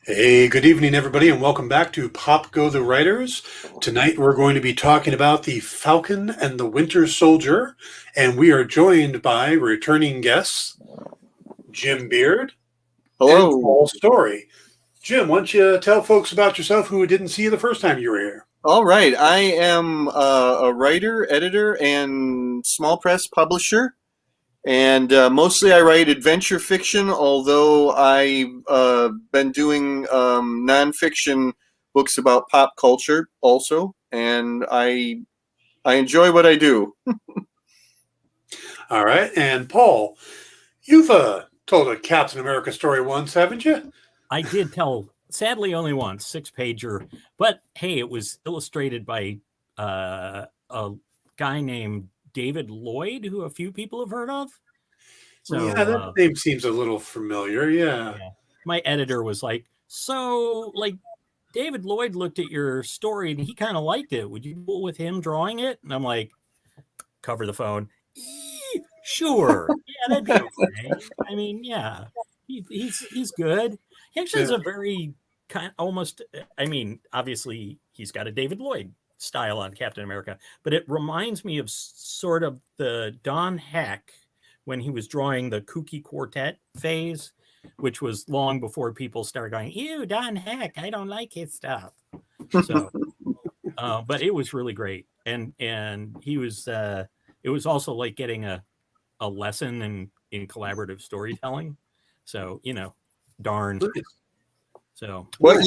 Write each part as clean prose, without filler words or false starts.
Hey, good evening, everybody, and welcome back to Pop Go the Writers. Tonight we're going to be talking about the Falcon and the Winter Soldier, and we are joined by returning guests, Jim Beard Hello. and Paul Storrie. Jim, why don't you tell folks about yourself who didn't see you the first time you were here? All right. I am a writer, editor, and small press publisher. And mostly I write adventure fiction, although I've been doing nonfiction books about pop culture also. And I enjoy what I do. All right, and Paul, you've told a Captain America story once, haven't you? I did tell, sadly, only once, 6-pager. But hey, it was illustrated by a guy named David Lloyd, who a few people have heard of. So yeah, that name seems a little familiar. Yeah. My editor was like, so like David Lloyd looked at your story and he kind of liked it. Would you go with him drawing it? And I'm like, cover the phone. Sure. Yeah, that'd be okay. I mean, yeah, he's good. He actually has a very kind, almost. I mean, obviously he's got a David Lloyd style on Captain America, but it reminds me of sort of the Don Heck when he was drawing the kooky quartet phase, which was long before people started going, "Ew, Don Heck, I don't like his stuff." So, but it was really great, and he was. It was also like getting a lesson in collaborative storytelling. So, darn. So what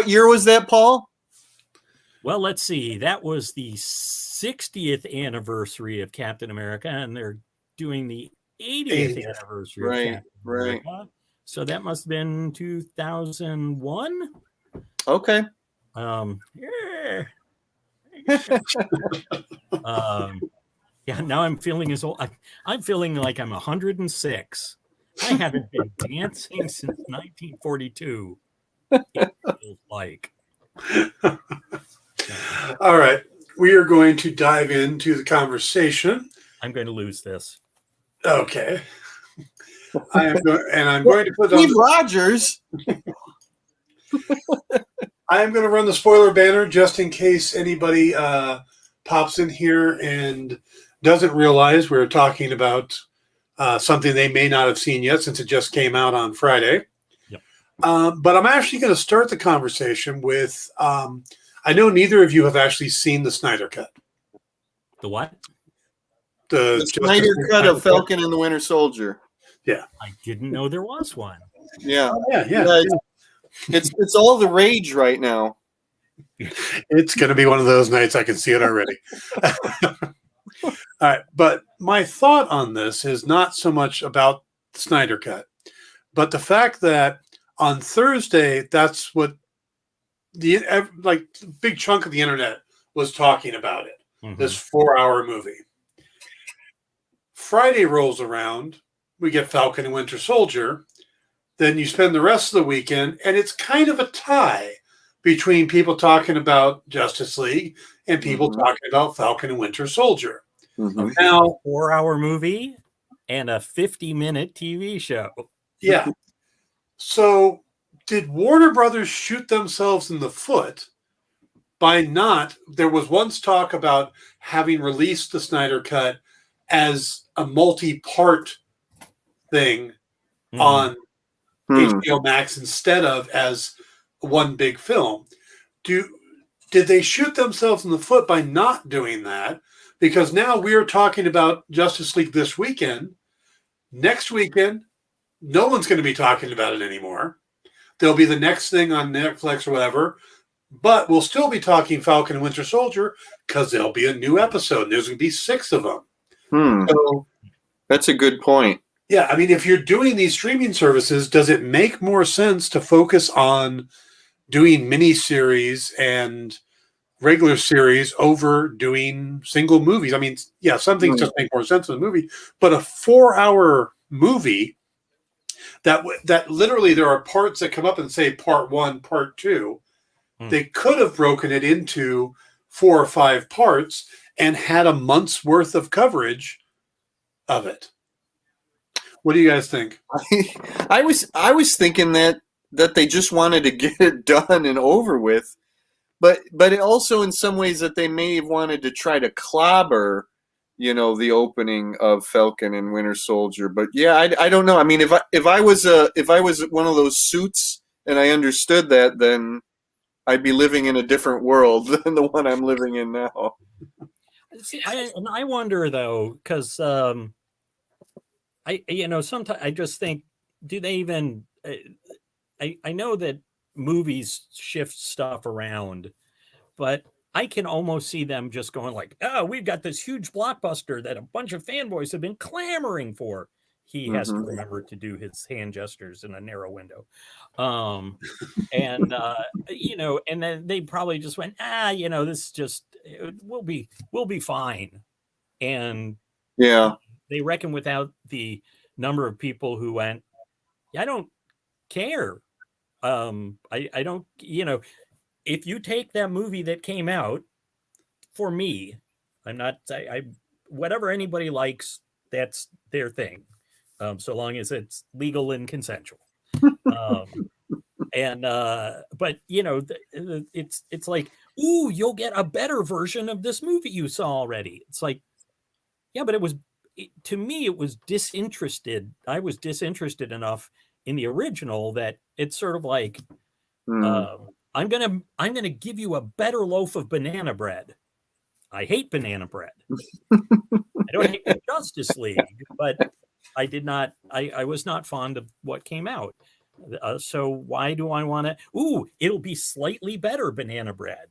year was that, Paul? Well, let's see. That was the 60th anniversary of Captain America, and they're doing the 80th anniversary of Captain America. So that must have been 2001. Okay. Yeah, now I'm feeling as old. I'm feeling like I'm 106. I haven't been dancing since 1942. It feels like. All right. We are going to dive into the conversation. I'm going to lose this. Okay. I'm going to put on Steve Rogers. I am going to run the spoiler banner just in case anybody pops in here and doesn't realize we're talking about something they may not have seen yet since it just came out on Friday. Yep. But I'm actually going to start the conversation with I know neither of you have actually seen the Snyder Cut. The what? The Snyder Cut of Falcon and the Winter Soldier. Yeah. I didn't know there was one. Yeah. Yeah. It's all the rage right now. It's going to be one of those nights. I can see it already. All right. But my thought on this is not so much about the Snyder Cut, but the fact that on Thursday, that's what the big chunk of the internet was talking about it. Mm-hmm. This 4-hour movie. Friday rolls around, we get Falcon and Winter Soldier. Then you spend the rest of the weekend, and it's kind of a tie between people talking about Justice League and people talking about Falcon and Winter Soldier. Mm-hmm. Now, 4-hour movie and a 50-minute TV show. Yeah. So did Warner Brothers shoot themselves in the foot by not? There was once talk about having released the Snyder Cut as a multi-part thing on HBO Max instead of as one big film. Did they shoot themselves in the foot by not doing that? Because now we are talking about Justice League this weekend. Next weekend, no one's going to be talking about it anymore. There'll be the next thing on Netflix or whatever, but we'll still be talking Falcon and Winter Soldier because there'll be a new episode. There's going to be 6 of them. So, that's a good point. Yeah, I mean, if you're doing these streaming services, does it make more sense to focus on doing miniseries and regular series over doing single movies? I mean, yeah, some things just make more sense in the movie, but a 4-hour movie that literally there are parts that come up and say part 1, part 2. They could have broken it into 4 or 5 parts and had a month's worth of coverage of it. What do you guys think? I was thinking that that they just wanted to get it done and over with, but it also in some ways that they may have wanted to try to clobber, the opening of Falcon and Winter Soldier. But yeah, I don't know. I mean, if I was one of those suits and I understood that, then I'd be living in a different world than the one I'm living in now. See, I wonder though, because sometimes I just think, do they even? I know that movies shift stuff around, but I can almost see them just going like, "Oh, we've got this huge blockbuster that a bunch of fanboys have been clamoring for." He has to remember to do his hand gestures in a narrow window, and and then they probably just went, this just we'll be fine, and Yeah, they reckon without the number of people who went, I don't care. I don't, if you take that movie that came out, for me, I'm not, I whatever anybody likes, that's their thing. So long as it's legal and consensual. But it's like, ooh, you'll get a better version of this movie you saw already. It's like, yeah, but to me, it was disinterested. I was disinterested enough in the original that it's sort of like, I'm gonna give you a better loaf of banana bread. I hate banana bread. I don't hate the Justice League, but I did not. I was not fond of what came out. So why do I want to? Ooh, it'll be slightly better banana bread.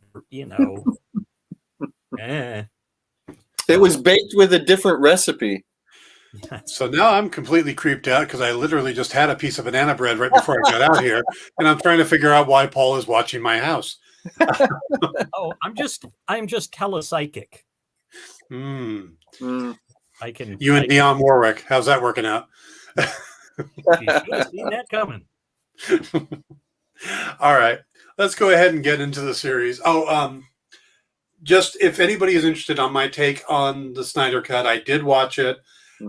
It was baked with a different recipe. So now I'm completely creeped out because I literally just had a piece of banana bread right before I got out here, and I'm trying to figure out why Paul is watching my house. Oh, I'm just telepsychic. I can. You and Dionne Warwick, how's that working out? You should have seen that coming. All right, let's go ahead and get into the series. Just if anybody is interested on my take on the Snyder Cut, I did watch it.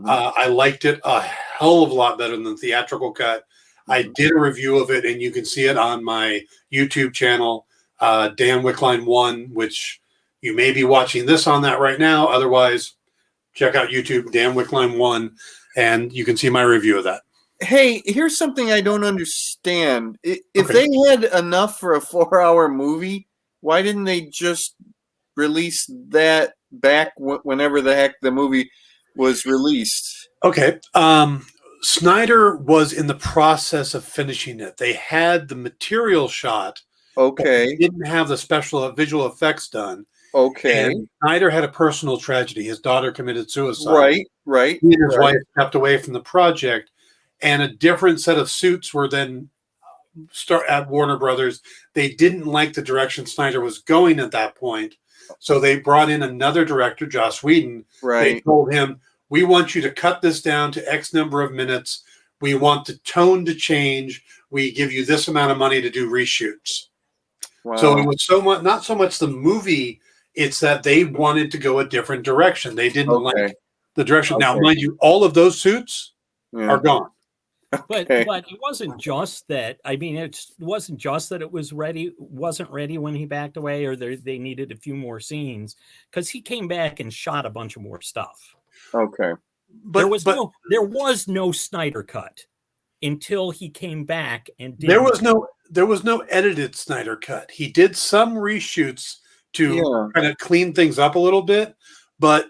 I liked it a hell of a lot better than the theatrical cut. I did a review of it, and you can see it on my YouTube channel, Dan Wickline 1, which you may be watching this on that right now. Otherwise, check out YouTube, Dan Wickline 1, and you can see my review of that. Hey, here's something I don't understand. If they had enough for a 4-hour movie, why didn't they just release that back whenever the heck the movie was released? Okay. Snyder was in the process of finishing it. They had the material shot. Okay. They didn't have the special visual effects done. Okay. And Snyder had a personal tragedy. His daughter committed suicide. Right. He and his wife stepped away from the project, and a different set of suits were then at Warner Brothers. They didn't like the direction Snyder was going at that point. So they brought in another director, Joss Whedon. Right. They told him, we want you to cut this down to X number of minutes. We want the tone to change. We give you this amount of money to do reshoots. Wow. So it was not so much the movie, it's that they wanted to go a different direction. They didn't like the direction. Now, mind you, all of those suits are gone. But it wasn't just that. I mean, it wasn't just that it wasn't ready when he backed away, or they needed a few more scenes, because he came back and shot a bunch of more stuff. Okay. But there was no Snyder cut until he came back and did. There was no edited Snyder cut. He did some reshoots to kind of clean things up a little bit, but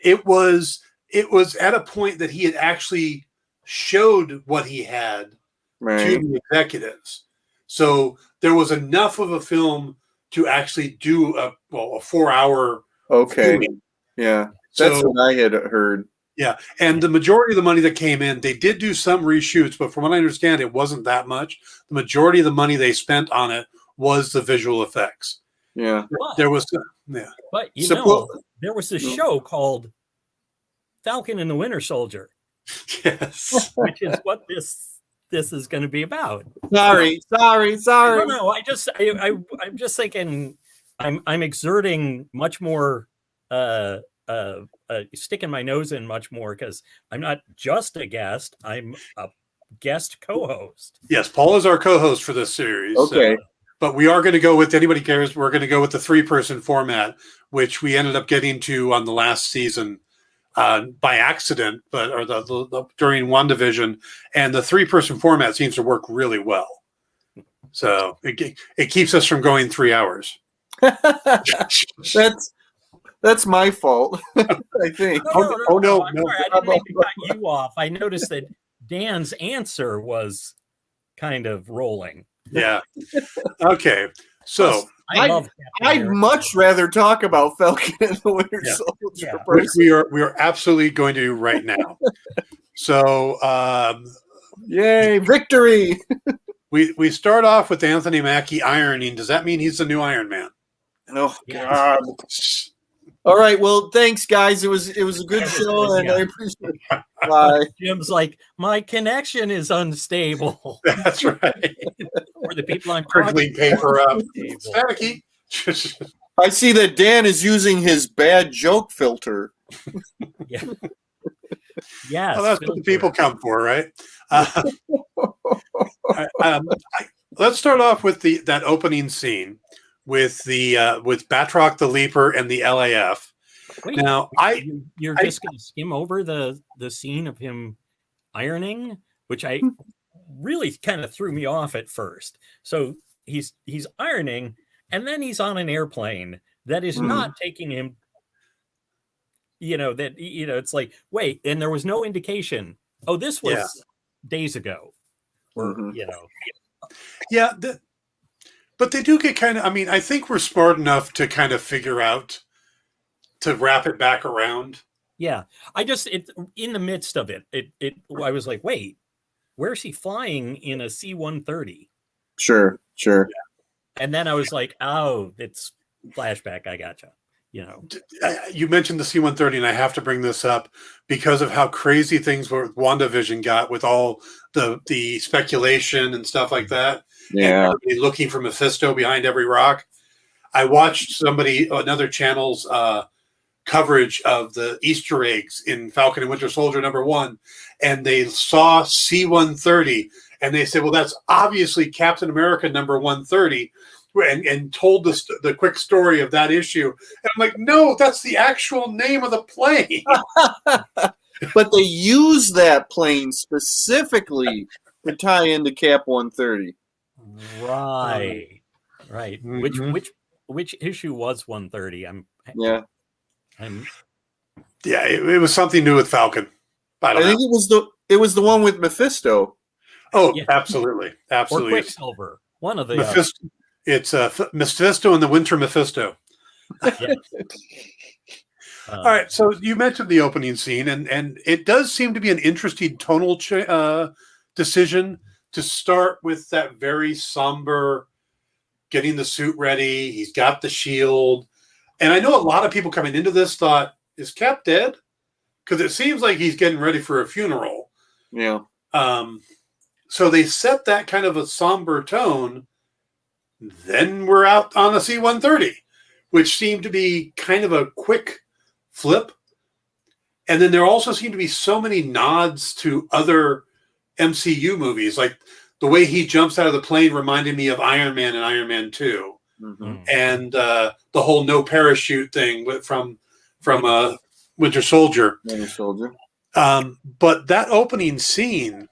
it was at a point that he had actually showed what he had to the executives. So there was enough of a film to actually do a 4-hour filming. Yeah. That's what I had heard. Yeah. And the majority of the money that came in, they did do some reshoots, but from what I understand, it wasn't that much. The majority of the money they spent on it was the visual effects. Yeah. There was But there was a show called Falcon and the Winter Soldier. Yes. Which is what this is going to be about. Sorry. No, I'm just thinking I'm exerting much more sticking my nose in much more, because I'm not just a guest. I'm a guest co-host. Yes, Paul is our co-host for this series. Okay. But we are going to go with, anybody cares, we're going to go with the 3-person format, which we ended up getting to on the last season by accident, or during WandaVision. And the 3-person format seems to work really well. So it keeps us from going 3 hours. That's my fault, I think. No. I'm sorry. I didn't mean to cut you off. I noticed that Dan's answer was kind of rolling. Yeah. Okay. So I'd much rather talk about Falcon and the Winter Soldier. Which we are absolutely going to do right now. So yay, victory! We start off with Anthony Mackie ironing. Does that mean he's the new Iron Man? Oh God. All right. Well, thanks, guys. It was a good show, and I appreciate it. Bye. Jim's like, my connection is unstable. That's right. For the people I'm crinkling paper up. Panicky. I see that Dan is using his bad joke filter. Yeah. Yes. Well, that's what the people come for, right? Let's start off with that opening scene with with Batroc the Leaper and the LAF. Wait, now, you're just going to skim over the scene of him ironing, which I really kind of threw me off at first. So he's ironing, and then he's on an airplane that is not taking him. It's like, wait, and there was no indication. Oh, this was days ago, or Yeah, but they do get kind of. I mean, I think we're smart enough to kind of figure out to wrap it back around. Yeah, in the midst of it, I was like, wait, where's he flying in a C-130? Sure. Yeah. And then I was like, oh, it's flashback. I gotcha. You mentioned the C-130, and I have to bring this up because of how crazy things with WandaVision got with all the speculation and stuff like that. Yeah, and everybody looking for Mephisto behind every rock. I watched another channel's coverage of the Easter eggs in Falcon and Winter Soldier #1, and they saw C-130, and they said, "Well, that's obviously Captain America #130." And told the quick story of that issue. And I'm like, no, that's the actual name of the plane. But they use that plane specifically to tie into Cap 130. Right. Mm-hmm. Which issue was 130? It was something new with Falcon. I think it was the one with Mephisto. Oh, yeah. Absolutely. Or Quicksilver. One of the Mephisto. It's Mephisto and the Winter Mephisto. All right, so you mentioned the opening scene, and it does seem to be an interesting tonal decision to start with that very somber, getting the suit ready. He's got the shield. And I know a lot of people coming into this thought, is Cap dead? Because it seems like he's getting ready for a funeral. Yeah. So they set that kind of a somber tone. Then we're out on a C-130, which seemed to be kind of a quick flip. And then there also seem to be so many nods to other MCU movies. Like the way he jumps out of the plane reminded me of Iron Man and Iron Man 2. Mm-hmm. And the whole no parachute thing from Winter Soldier. But that opening scene,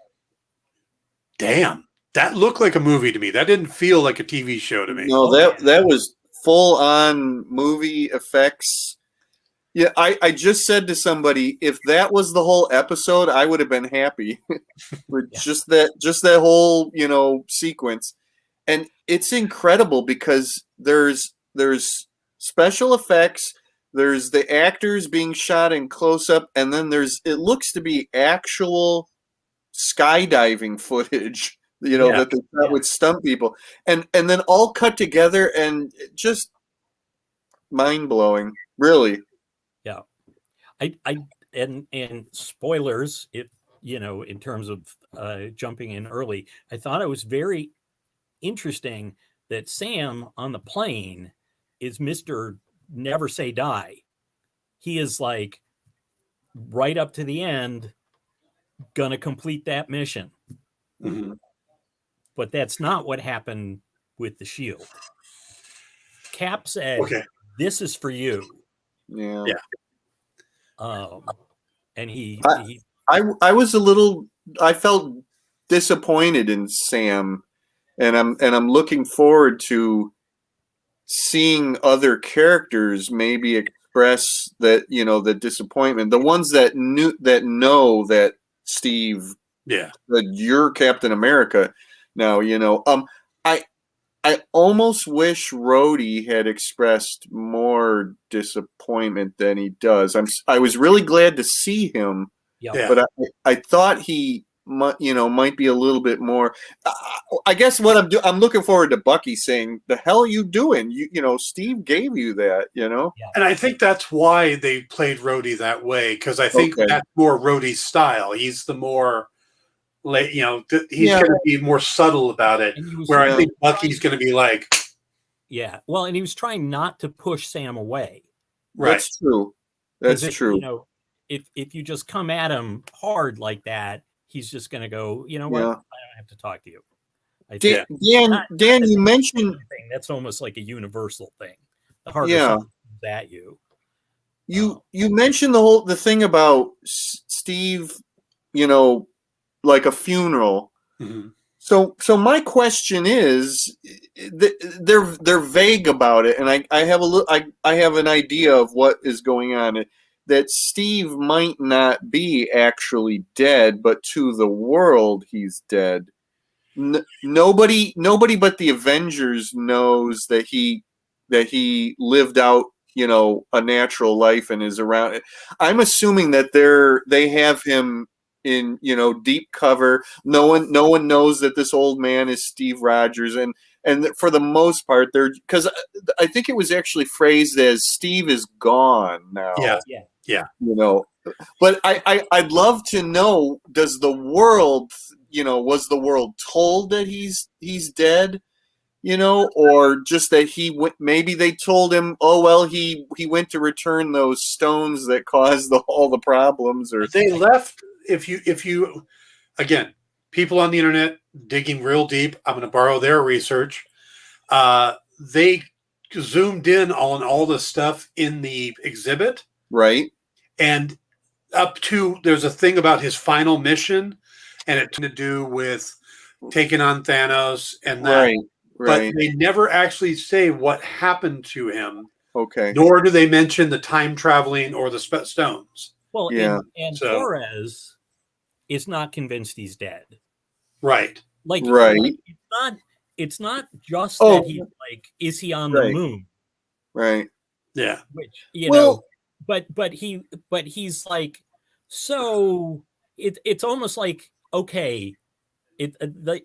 damn. That looked like a movie to me. That didn't feel like a TV show to me. No, that was full on movie effects. Yeah, I just said to somebody, if that was the whole episode, I would have been happy with just that whole sequence. And it's incredible because there's special effects, there's the actors being shot in close up, and then it looks to be actual skydiving footage. That they shot with stunt people, and then all cut together, and just mind blowing, really. Yeah, and spoilers, in terms of jumping in early, I thought it was very interesting that Sam on the plane is Mr. Never Say Die. He is like right up to the end, gonna complete that mission. Mhm. But that's not what happened with the shield. Cap said, Okay. "This is for you." Yeah. And he I was a little. I felt disappointed in Sam, and I'm looking forward to seeing other characters maybe express that, the disappointment. The ones that know that Steve, Yeah. that you're Captain America now. I almost wish Rhodey had expressed more disappointment than he does. I was really glad to see him, Yeah. but I thought he might be a little bit more. I guess what I'm looking forward to Bucky saying, "The hell are you doing? Steve gave you that." And I think that's why they played Rhodey that way, because I think Okay. that's more Rhodey's style. He's the more, he's Yeah. going to be more subtle about it. And he was Where I Yeah. think Bucky's going to be like, yeah. Well, and he was trying not to push Sam away. right. That's true. That's 'Cause true. If you just come at him hard like that, he's just going to go, you know what? Yeah. I don't have to talk to you. I think Dan, you mentioned thing, that's almost like a universal thing. The harder Yeah. someone comes at you. you mentioned the thing about Steve, like a funeral. Mhm. So my question is, they're vague about it, and I have I have an idea of what is going on. That Steve might not be actually dead, but to the world he's dead. Nobody but the Avengers knows that he lived out, a natural life and is around. I'm assuming that they have him in, deep cover. No one knows that this old man is Steve Rogers, and for the most part, because I think it was actually phrased as Steve is gone now. Yeah. But I'd love to know, does the world, was the world told that he's dead, or just that he went, maybe they told him, oh, well, he went to return those stones that caused all the problems, or They left. If you again, people on the internet digging real deep, I'm going to borrow their research. They zoomed in on all the stuff in the exhibit, right? and up to, there's a thing about his final mission, and it had to do with taking on Thanos and that. Right. But they never actually say what happened to him, Okay. nor do they mention the time traveling or the stones. Well, Yeah. and So- Torres is not convinced he's dead. Right. Right. It's not just Oh. that he's like, is he on the Right. moon? Yeah. Which but he's like, so it's almost like, okay,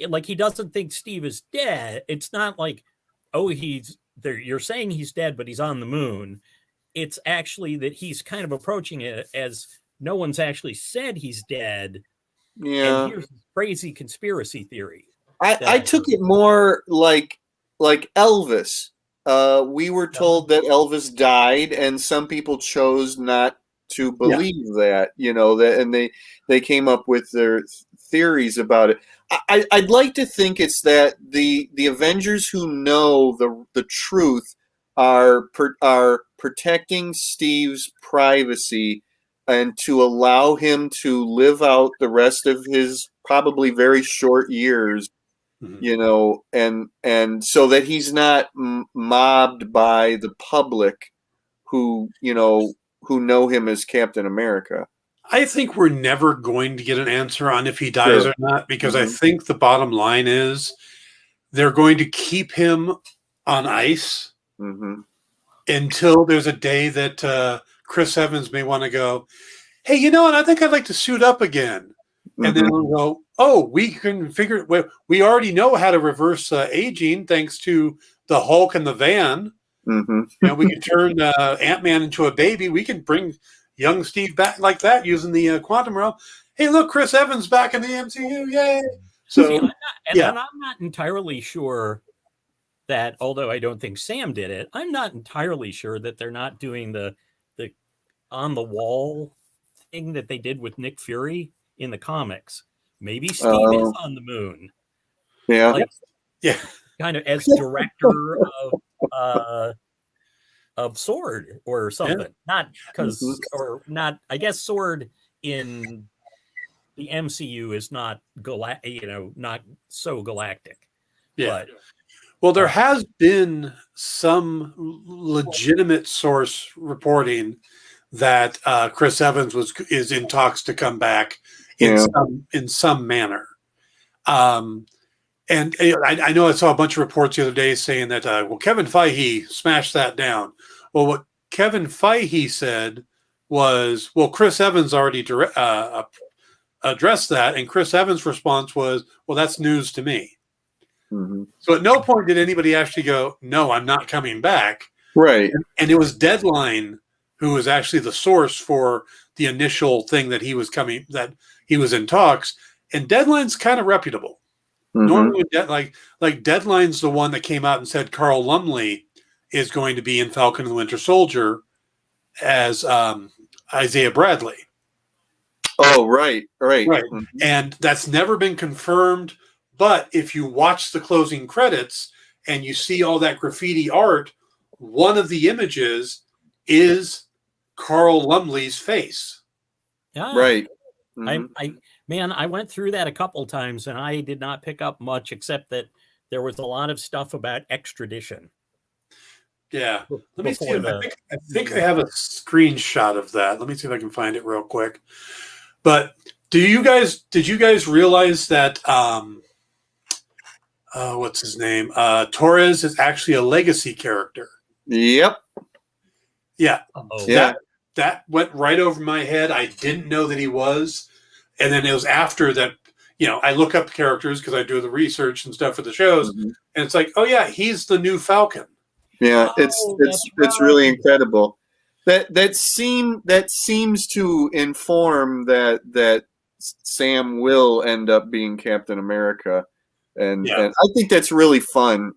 like he doesn't think Steve is dead. It's not like, oh, he's there. You're saying he's dead, but he's on the moon. It's actually that he's kind of approaching it as no one's actually said he's dead. Yeah. And here's this crazy conspiracy theory. I took it more like Elvis. We were told that Elvis died, and some people chose not to believe that, and they came up with their theories about it. I'd like to think it's that the Avengers who know the truth are protecting Steve's privacy and to allow him to live out the rest of his probably very short years, and so that he's not mobbed by the public who know him as Captain America. I think we're never going to get an answer on if he dies or not, because I think the bottom line is they're going to keep him on ice until there's a day that Chris Evans may want to go, hey, and I think I'd like to suit up again. And then we'll go, oh, we can figure it. We already know how to reverse aging thanks to the Hulk and the van. We can turn Ant-Man into a baby. We can bring young Steve back like that using the quantum realm. Hey, look, Chris Evans back in the MCU. Yay. So, I'm not entirely sure that, although I don't think Sam did it, I'm not entirely sure that they're not doing the on the wall thing that they did with Nick Fury in the comics, Maybe Steve is on the moon. Yeah. Like, Yeah. kind of as director of Sword or something. Not because, or not, I guess Sword in the MCU is not, not so galactic. Yeah. But, well, there has been some legitimate source reporting that Chris Evans is in talks to come back in some manner. And I know I saw a bunch of reports the other day saying that, well, Kevin Feige smashed that down. Well, what Kevin Feige said was, well, Chris Evans already addressed that, and Chris Evans' response was, well, that's news to me. Mm-hmm. So at no point did anybody actually go, no, I'm not coming back. Right. And it was Deadline who was actually the source for the initial thing that he was in talks. And Deadline's kind of reputable. Mm-hmm. Normally, like Deadline's the one that came out and said Carl Lumley is going to be in Falcon and the Winter Soldier as Isaiah Bradley. Oh, right. Mm-hmm. And that's never been confirmed. But if you watch the closing credits and you see all that graffiti art, one of the images is Carl Lumley's face. Yeah. Right. Mm-hmm. I went through that a couple times and I did not pick up much except that there was a lot of stuff about extradition. Yeah. Let me see. I think I have a screenshot of that. Let me see if I can find it real quick. But did you guys realize that what's his name? Torres is actually a legacy character. Yep. Yeah. Uh-oh. Yeah. That went right over my head. I didn't know that he was. And then it was after that, I look up characters because I do the research and stuff for the shows. Mm-hmm. And it's like, oh yeah, he's the new Falcon. Yeah, it's really incredible. That seems to inform that Sam will end up being Captain America. And I think that's really fun.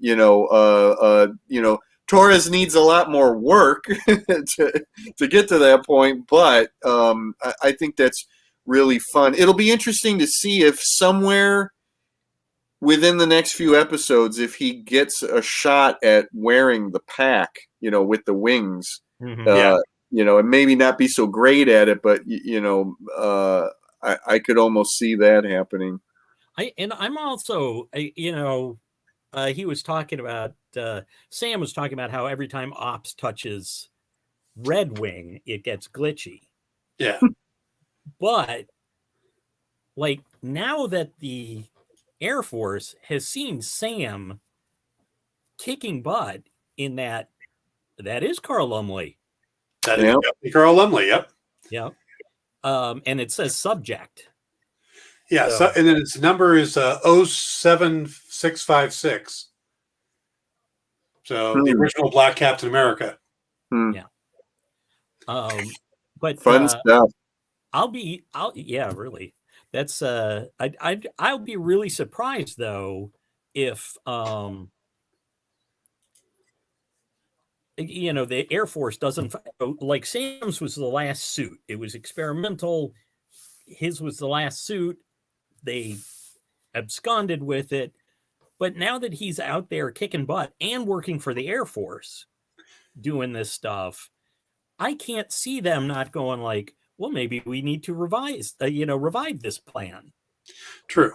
Torres needs a lot more work to get to that point, but I think that's really fun. It'll be interesting to see if somewhere within the next few episodes, if he gets a shot at wearing the pack, with the wings, and maybe not be so great at it, but I could almost see that happening. I'm also, he was talking about, Sam was talking about how every time Ops touches Red Wing, it gets glitchy. Yeah. But, like, now that the Air Force has seen Sam kicking butt in that is Carl Lumley. That is Carl Lumley, yep. Yep. And it says subject. Yeah, so and then its number is 07656. So the original Black Captain America. Yeah. But fun stuff. Really. That's I'll be really surprised though if the Air Force doesn't, like, Sam's was the last suit. It was experimental. His was the last suit. They absconded with it. But now that he's out there kicking butt and working for the Air Force doing this stuff, I can't see them not going like, well, maybe we need to revive this plan. True.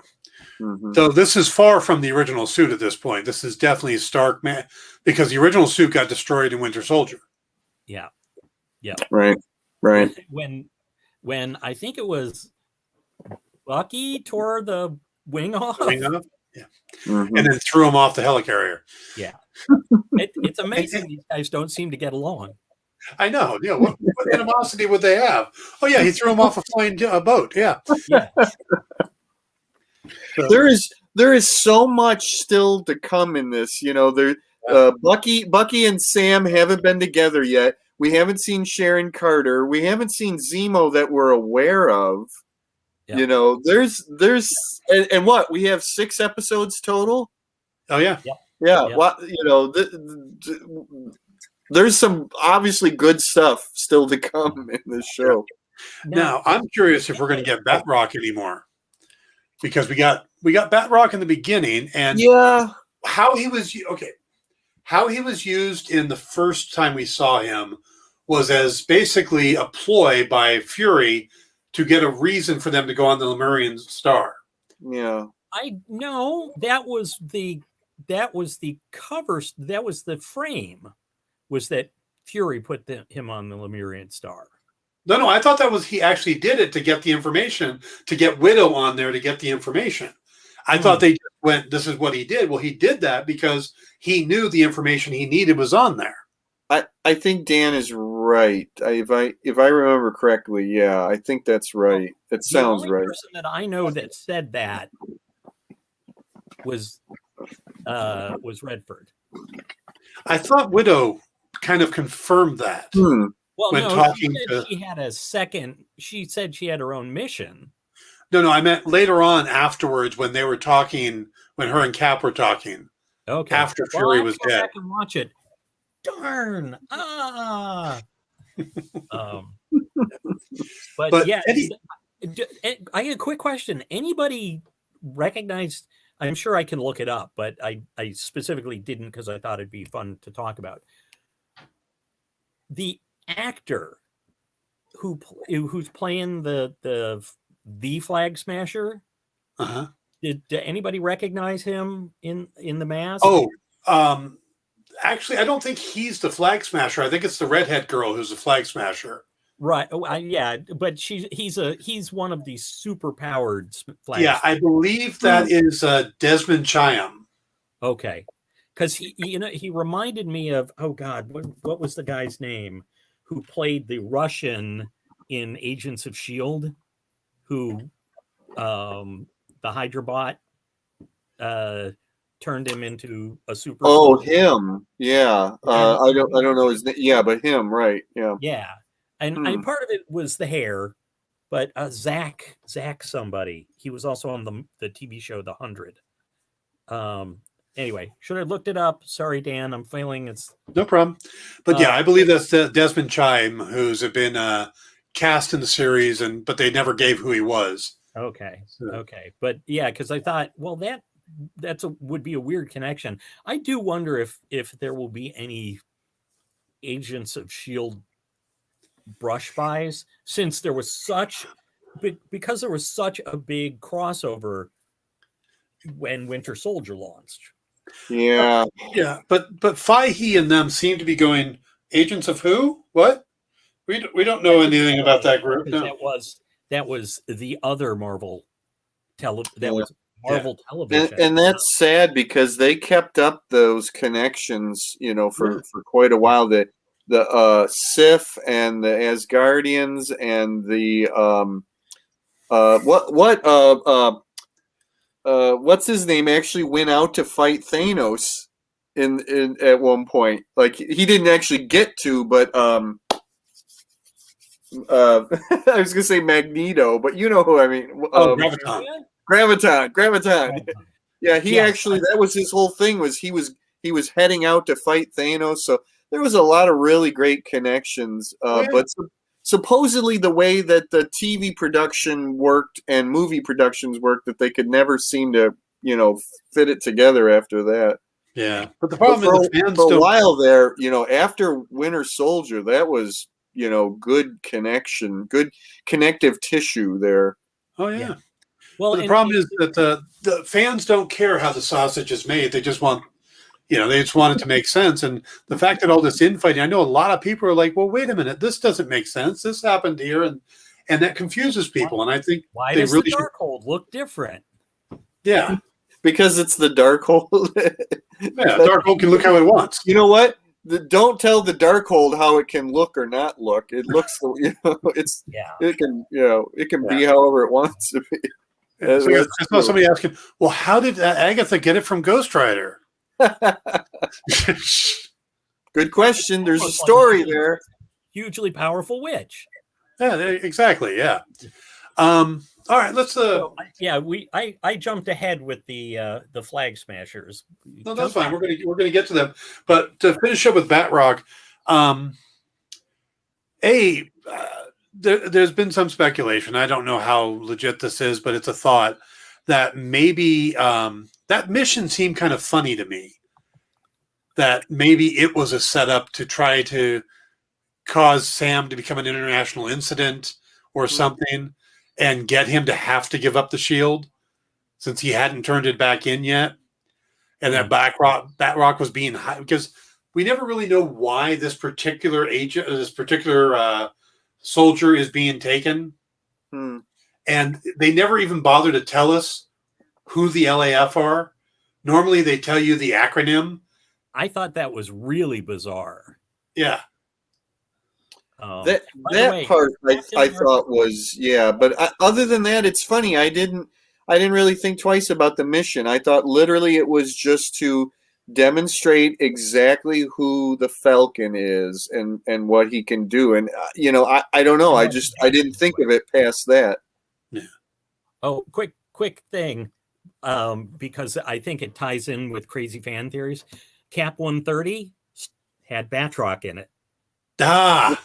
Mm-hmm. So this is far from the original suit at this point. This is definitely Stark, man, because the original suit got destroyed in Winter Soldier. Yeah. Right. When I think it was Bucky tore the wing off. Yeah. Mm-hmm. And then threw him off the helicarrier. Yeah. It's amazing these guys don't seem to get along. I know. Yeah. What animosity would they have? Oh yeah, he threw him off a flying boat. Yeah. So. There is so much still to come in this. Bucky and Sam haven't been together yet. We haven't seen Sharon Carter. We haven't seen Zemo that we're aware of. Yeah. There's and what, we have 6 episodes total. Oh yeah. Yeah. What, there's some obviously good stuff still to come in this show. Now I'm curious if we're going to get Batroc anymore. because we got Batroc in the beginning, and Yeah. how he was used in the first time we saw him was as basically a ploy by Fury to get a reason for them to go on the Lemurian star. Yeah. I know that was the cover. That was the frame. Was that Fury put him on the Lemurian star? No, I thought that was he actually did it to get the information, to get Widow on there to get the information. I thought they just went, this is what he did. Well, he did that because he knew the information he needed was on there. I think Dan is right. If I remember correctly, yeah, I think that's right. It sounds the only right. person that I know that said that was Redford. I thought Widow kind of confirmed that. Well, when no, talking she had a second. She said she had her own mission. No, I meant later on afterwards when they were talking, when her and Cap were talking. Okay. After Fury was dead. Back and watch it. Darn. But yeah, I got a quick question. Anybody recognized? I'm sure I can look it up, but I specifically didn't because I thought it'd be fun to talk about. The actor who's playing the Flag Smasher. Uh-huh. Did anybody recognize him in the mask? Actually, I don't think he's the Flag Smasher. I think it's the redhead girl who's the Flag Smasher. Right. Yeah, but he's one of these super powered flags. Yeah, I believe that is Desmond Chiam. Okay, because he reminded me of, oh God, what was the guy's name who played the Russian in Agents of S.H.I.E.L.D., who the Hydra bot turned him into a super. Oh, him. Yeah. I don't know his name. Yeah, but him, right. Yeah. Yeah. And part of it was the hair, but Zach somebody. He was also on the TV show The 100. Anyway, should have looked it up. Sorry, Dan. I'm feeling it's no problem. But yeah, I believe that's Desmond Chiam, who's been cast in the series, but they never gave who he was. Okay. Okay. But yeah, because I thought, well, would be a weird connection. I do wonder if there will be any Agents of S.H.I.E.L.D. brush buys, since there was such a big crossover when Winter Soldier launched. Yeah. But Fahey and them seem to be going, Agents of who? What? We don't know anything about that group. No. That was the other Marvel television. And that's sad because they kept up those connections, for quite a while. The Sif and the Asgardians and the what's his name actually went out to fight Thanos in at one point. Like he didn't actually get to, but I was gonna say Magneto, but you know who I mean. Graviton. Yeah, that was his whole thing. Was he was heading out to fight Thanos. So there was a lot of really great connections. But supposedly the way that the TV production worked and movie productions worked, that they could never seem to, fit it together after that. Yeah, but the problem is the fans for a while there, after Winter Soldier, that was, good connection, good connective tissue there. Oh yeah. Well, the problem is that the fans don't care how the sausage is made. They just want, they just want it to make sense. And the fact that all this infighting, I know a lot of people are like, well, wait a minute, this doesn't make sense. This happened here. And that confuses people. And I think why does the Darkhold look different? Yeah. Because it's the Darkhold. Darkhold can look how it wants. You know what? Don't tell the Darkhold how it can look or not look. It looks, it can be however it wants to be. I saw somebody asking, well, how did Agatha get it from Ghost Rider? Good question. There's a story there. Hugely powerful witch. Yeah, exactly. Yeah. All right, let's. I jumped ahead with the Flag Smashers. No, that's fine. We're gonna get to them, but to finish up with Batroc, there's been some speculation. I don't know how legit this is, but it's a thought that maybe that mission seemed kind of funny to me. That maybe it was a setup to try to cause Sam to become an international incident or something and get him to have to give up the shield since he hadn't turned it back in yet. And that Batroc was being high because we never really know why this particular agent, this particular soldier is being taken. And they never even bother to tell us who the LAF are. Normally they tell you the acronym. I thought that was really bizarre. Yeah. That part I thought was, but other than that, it's funny. I didn't really think twice about the mission. I thought literally it was just to demonstrate exactly who the Falcon is and what he can do. And I don't know. I didn't think of it past that. Yeah. Oh, quick thing, because I think it ties in with crazy fan theories. Cap 130 had Batroc in it. So I'm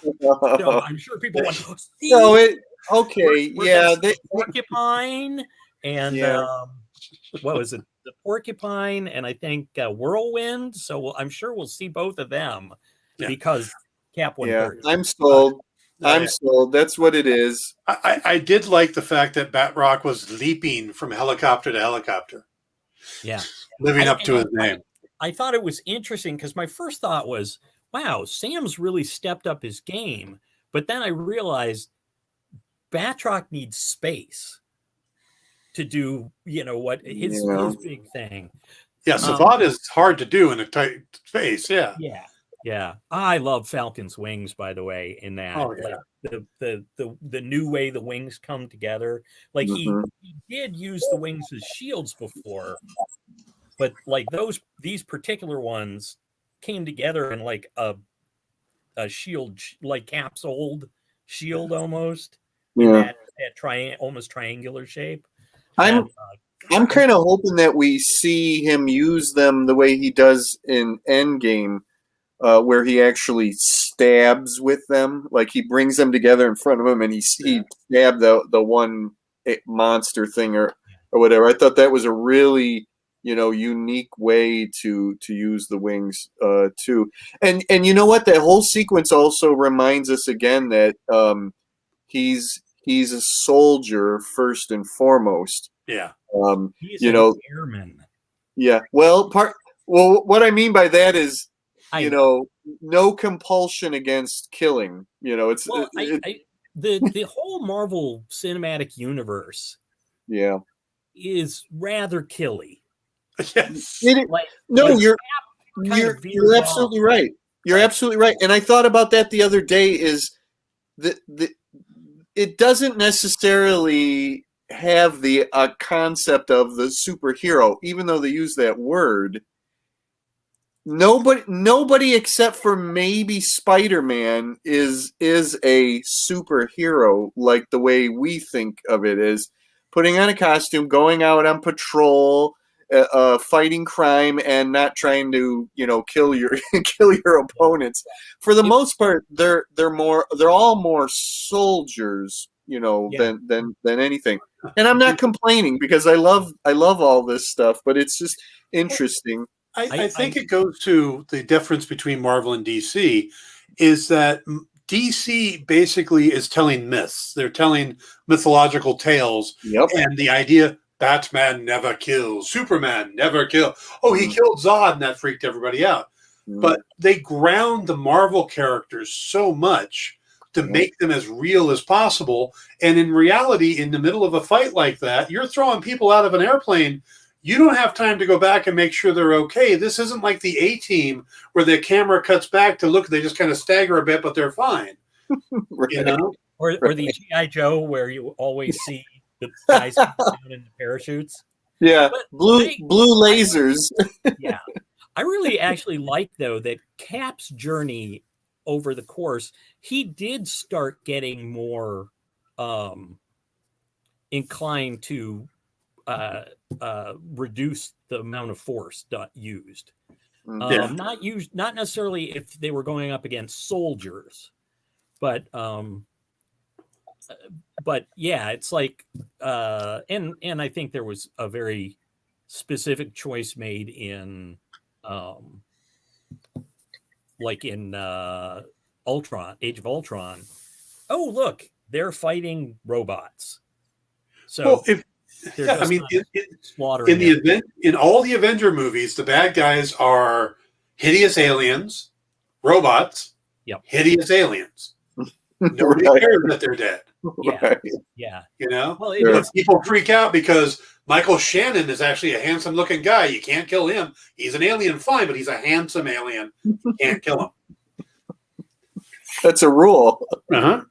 sure people want to see. So the porcupine and what was it? The porcupine and I think whirlwind. So I'm sure we'll see both of them because Cap 130. Yeah, I'm sold. I'm sold. That's what it is. I did like the fact that Batroc was leaping from helicopter to helicopter. Yeah, living up to his name. I thought it was interesting because my first thought was, wow, Sam's really stepped up his game. But then I realized Batroc needs space to do, what his big thing. Yeah, Savant is hard to do in a tight space. Yeah. Yeah. I love Falcons Wings, by the way, in that. Oh, yeah. Like the new way the wings come together. Like he did use the wings as shields before, but like these particular ones came together in like a shield, like Cap's old shield almost. Yeah. That almost triangular shape. I'm kind of hoping that we see him use them the way he does in Endgame, where he actually stabs with them. Like he brings them together in front of him and he stabbed the one monster thing or whatever. I thought that was a really unique way to use the wings too. And you know what? That whole sequence also reminds us again that he's a soldier first and foremost. Yeah. He's an airman. Yeah. Well, what I mean by that is, no compulsion against killing. The whole Marvel Cinematic Universe. Yeah. Is rather killy. Yes. You're absolutely right. You're absolutely right. And I thought about that the other day. Is it doesn't necessarily have the concept of the superhero, even though they use that word. Nobody except for maybe Spider-Man is a superhero like the way we think of it as putting on a costume, going out on patrol, fighting crime, and not trying to kill your opponents. For the most part, they're all more soldiers, than anything. And I'm not complaining because I love all this stuff, but it's just interesting. I think it goes to the difference between Marvel and DC is that DC basically is telling myths. They're telling mythological tales. Yep. And the idea, Batman never kills, Superman never kills. Oh, he killed Zod, and that freaked everybody out. But they ground the Marvel characters so much to make them as real as possible. And in reality, in the middle of a fight like that, you're throwing people out of an airplane. You don't have time to go back and make sure they're okay. This isn't like the A-Team where the camera cuts back to look. They just kind of stagger a bit, but they're fine. Right. Or the G.I. Joe where you always see the guys down in the parachutes. Yeah, but blue lasers. Yeah. I really actually like, though, that Cap's journey over the course, he did start getting more inclined to reduce the amount of force used. Not necessarily if they were going up against soldiers, but but yeah, it's like, and I think there was a very specific choice made in, like in Ultron, Age of Ultron. Oh, look, they're fighting robots. So Well, they're yeah, I just mean, not slaughtering in the everything. event, in all the Avenger movies, the bad guys are hideous aliens, robots, Yep. hideous aliens. Nobody Right. cares that they're dead. Yeah. Right. Yeah. You know, Well, Yeah. it's, people freak out because Michael Shannon is actually a handsome-looking guy. You can't kill him. He's an alien, fine, but he's a handsome alien. You can't kill him. That's a rule. Uh-huh.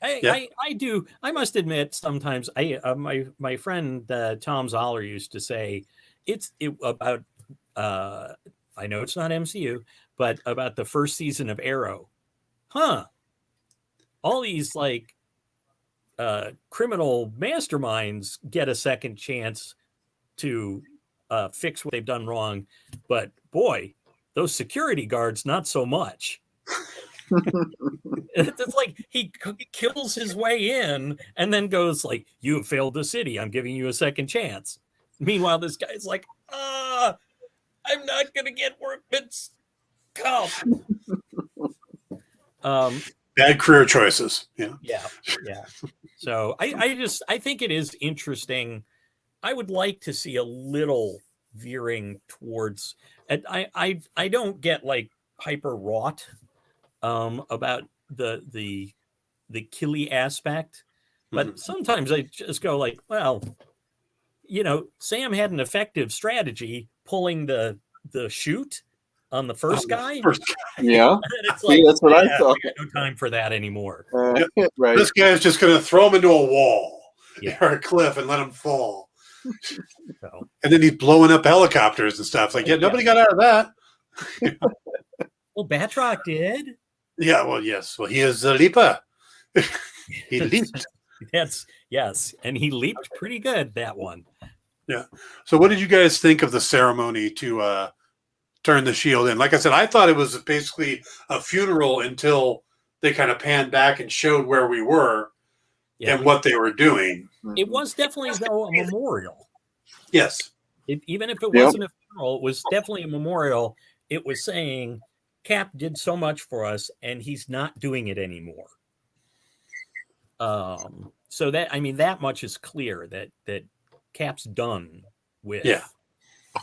I must admit, sometimes my friend Tom Zoller used to say about I know it's not MCU, but about the first season of Arrow. All these like criminal masterminds get a second chance to fix what they've done wrong, but boy, those security guards not so much. It's like he kills his way in and then goes like, "You have failed the city. I'm giving you a second chance." Meanwhile, this guy's like, I'm not gonna get workman's comp. Bad career choices. Yeah. Yeah. So I think it is interesting. I would like to see a little veering towards. And I don't get like hyper wrought about the killy aspect, but sometimes I just go like, well, Sam had an effective strategy pulling the shoot on the first guy. Yeah. And it's like, that's what I thought. We got no time for that anymore. Right. This guy's just going to throw him into a wall Yeah. or a cliff and let him fall. So, And then he's blowing up helicopters and stuff. Like, yeah, nobody got out of that. well, Batroc did. Yeah, well, yes. Well, he is a leaper. He leaped. Yes, and he leaped pretty good, that one. Yeah. So what did you guys think of the ceremony to turn the shield in? Like I said, I thought it was basically a funeral until they kind of panned back and showed where we were and what they were doing. It was definitely, though, a memorial. Yes. Even if it wasn't a funeral, it was definitely a memorial. It was saying Cap did so much for us, and he's not doing it anymore. So that much is clear that Cap's done with. Yeah.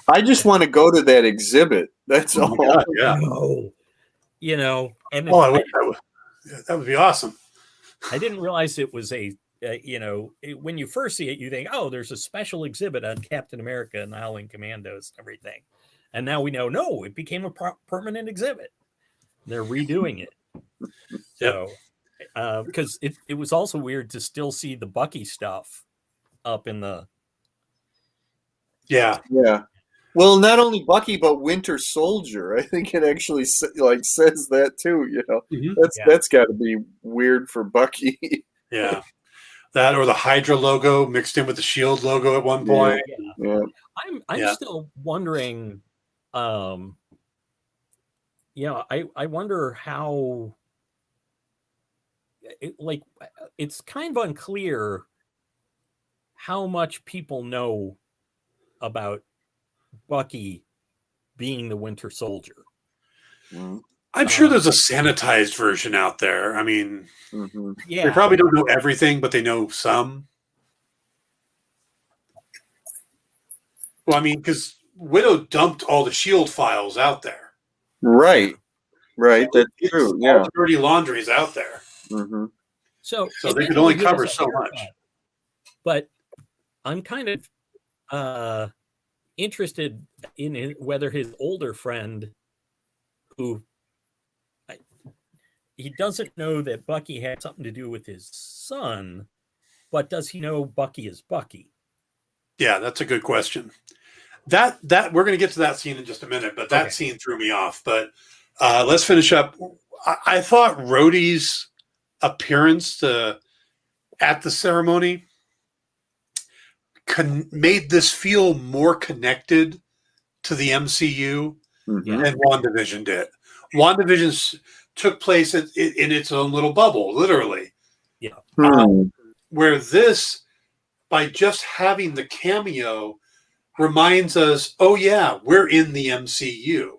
I just want to go to that exhibit. That's all. God, yeah. No. And that would be awesome. I didn't realize it was when you first see it, you think, oh, there's a special exhibit on Captain America and the Howling Commandos and everything. And now we know, no, it became a permanent exhibit. They're redoing it. So, because it was also weird to still see the Bucky stuff up in the. Yeah. Yeah. Well, not only Bucky, but Winter Soldier. I think it actually says that too. That's got to be weird for Bucky. Yeah. That or the Hydra logo mixed in with the Shield logo at one point. Yeah. I'm still wondering. I wonder how. It's kind of unclear how much people know about Bucky being the Winter Soldier. I'm sure there's a sanitized version out there. I mean, yeah, they probably don't know everything, but they know some. Well, I mean, because Widow dumped all the Shield files out there. Right. That's true. All Yeah. the dirty laundry is out there. So they could only cover so much. But I'm kind of interested in whether his older friend, who he doesn't know that Bucky had something to do with his son, but does he know Bucky is Bucky? Yeah, that's a good question. That we're going to get to that scene in just a minute, but that scene threw me off. But let's finish up. I thought Rhodey's appearance at the ceremony made this feel more connected to the MCU than WandaVision did. WandaVision took place in its own little bubble, literally. Yeah. Where this, by just having the cameo, reminds us, oh yeah, we're in the MCU.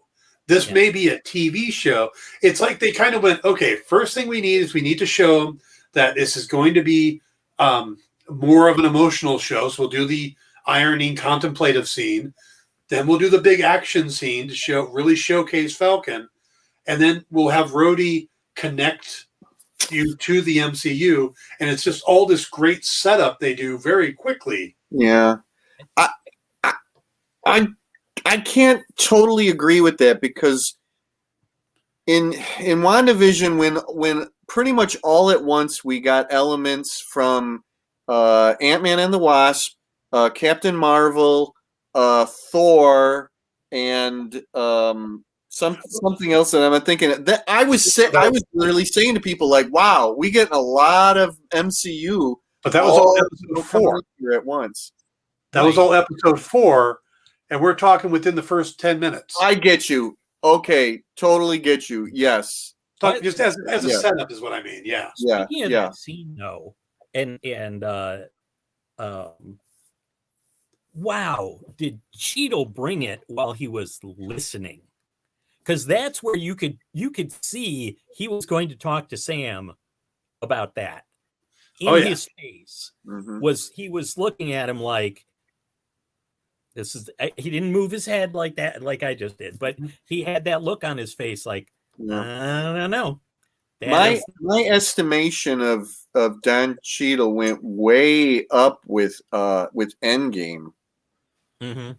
This may be a TV show. It's like they kind of went, okay, first thing we need to show them that this is going to be more of an emotional show. So we'll do the ironing contemplative scene. Then we'll do the big action scene to really showcase Falcon. And then we'll have Rhodey connect you to the MCU. And it's just all this great setup they do very quickly. Yeah. I can't totally agree with that, because in WandaVision, when pretty much all at once we got elements from Ant-Man and the Wasp, Captain Marvel, Thor, and something else that I'm thinking that I was literally saying to people like, "Wow, we get a lot of MCU." But that was all episode 4 at once. That was all episode 4. And we're talking within the first 10 minutes. I get you. Okay, totally get you. Yes. Just as a setup is what I mean. Yeah. Yeah. Speaking of that scene, though, and wow, did Cheeto bring it while he was listening? Because that's where you could see he was going to talk to Sam about that. His face he was looking at him like, this is, he didn't move his head like that, like I just did, but he had that look on his face like, I don't know. My estimation of Don Cheadle went way up with Endgame. Mm-hmm.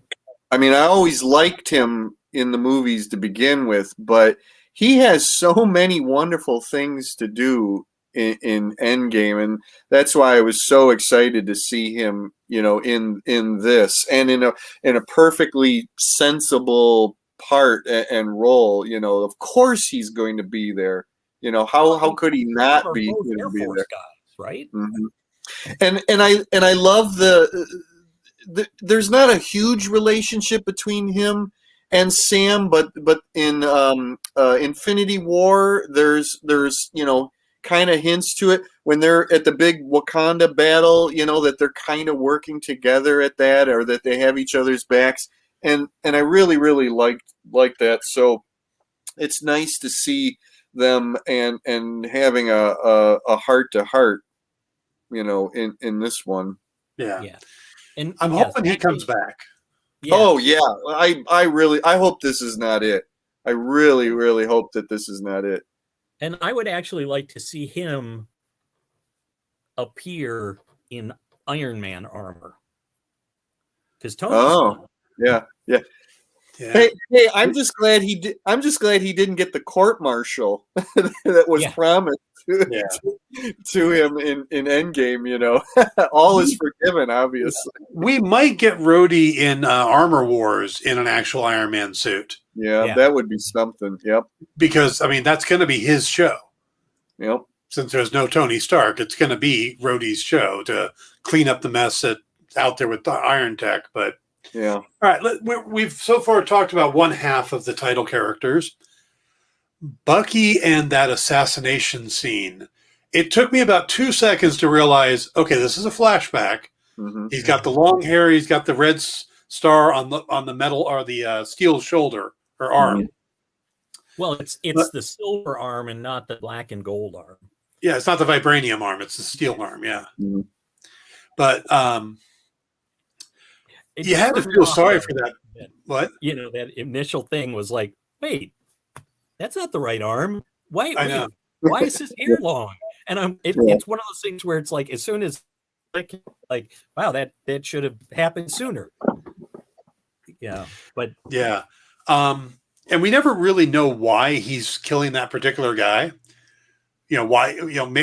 I mean, I always liked him in the movies to begin with, but he has so many wonderful things to do in Endgame, and that's why I was so excited to see him, in this, and in a perfectly sensible part and role. Of course he's going to be there. How could he not be there? Guys, right? Mm-hmm. And I love the there's not a huge relationship between him and Sam, but in Infinity War, there's kind of hints to it when they're at the big Wakanda battle, that they're kind of working together at that, or that they have each other's backs. And I really, really like that. So it's nice to see them and having a heart to heart, in this one. Yeah. And I'm hoping he comes back. Yeah. Oh yeah. I hope this is not it. I really, really hope that this is not it. And I would actually like to see him appear in Iron Man armor. Because Tony. Oh, yeah. Hey, I'm just glad he did. I'm just glad he didn't get the court martial that was promised to him in Endgame. All is forgiven, obviously. We might get Rhodey in Armor Wars in an actual Iron Man suit. Yeah, that would be something. Yep. Because that's going to be his show. Yep. Since there's no Tony Stark, it's going to be Rhodey's show to clean up the mess that's out there with the Iron Tech. But yeah. All right, we've so far talked about one half of the title characters. Bucky and that assassination scene. It took me about 2 seconds to realize, okay, this is a flashback. Mm-hmm. He's got the long hair. He's got the red star on the metal or the steel shoulder or arm. Mm-hmm. Well, it's the silver arm and not the black and gold arm. Yeah, it's not the vibranium arm. It's the steel arm. Yeah. Mm-hmm. But you had to feel sorry for that. What? That initial thing was like, wait, that's not the right arm. Why is his hair long? And it's one of those things where it's like, as soon as like, wow, that should have happened sooner. Yeah. But yeah. And we never really know why he's killing that particular guy. Why,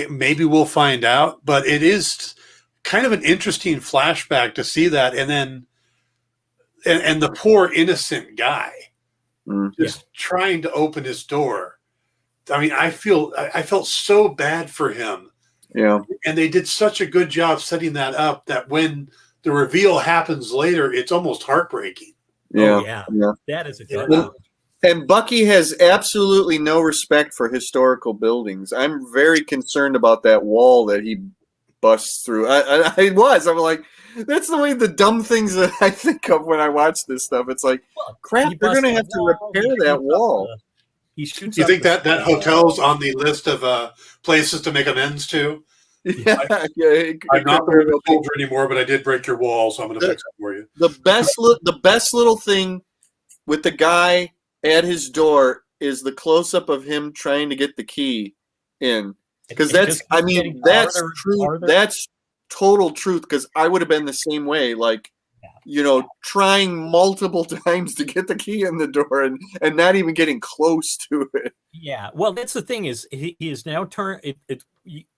maybe we'll find out, but it is kind of an interesting flashback to see that. And then, and the poor innocent guy just trying to open his door. I mean, I felt so bad for him. Yeah. And they did such a good job setting that up that when the reveal happens later, it's almost heartbreaking. Yeah. Oh, yeah. That is a good one. And Bucky has absolutely no respect for historical buildings. I'm very concerned about that wall that he busts through. I'm like, that's the way the dumb things that I think of when I watch this stuff. It's like, crap, they're going to have to repair that wall. He shoots. You think that hotel's on the list of places to make amends to? Yeah, I'm not a soldier anymore, but I did break your wall, so I'm going to fix it for you. The best little thing with the guy at his door is the close up of him trying to get the key in, because that's true. That's total truth. Because I would have been the same way, like, trying multiple times to get the key in the door and not even getting close to it. Yeah, well, that's the thing is he is now turned.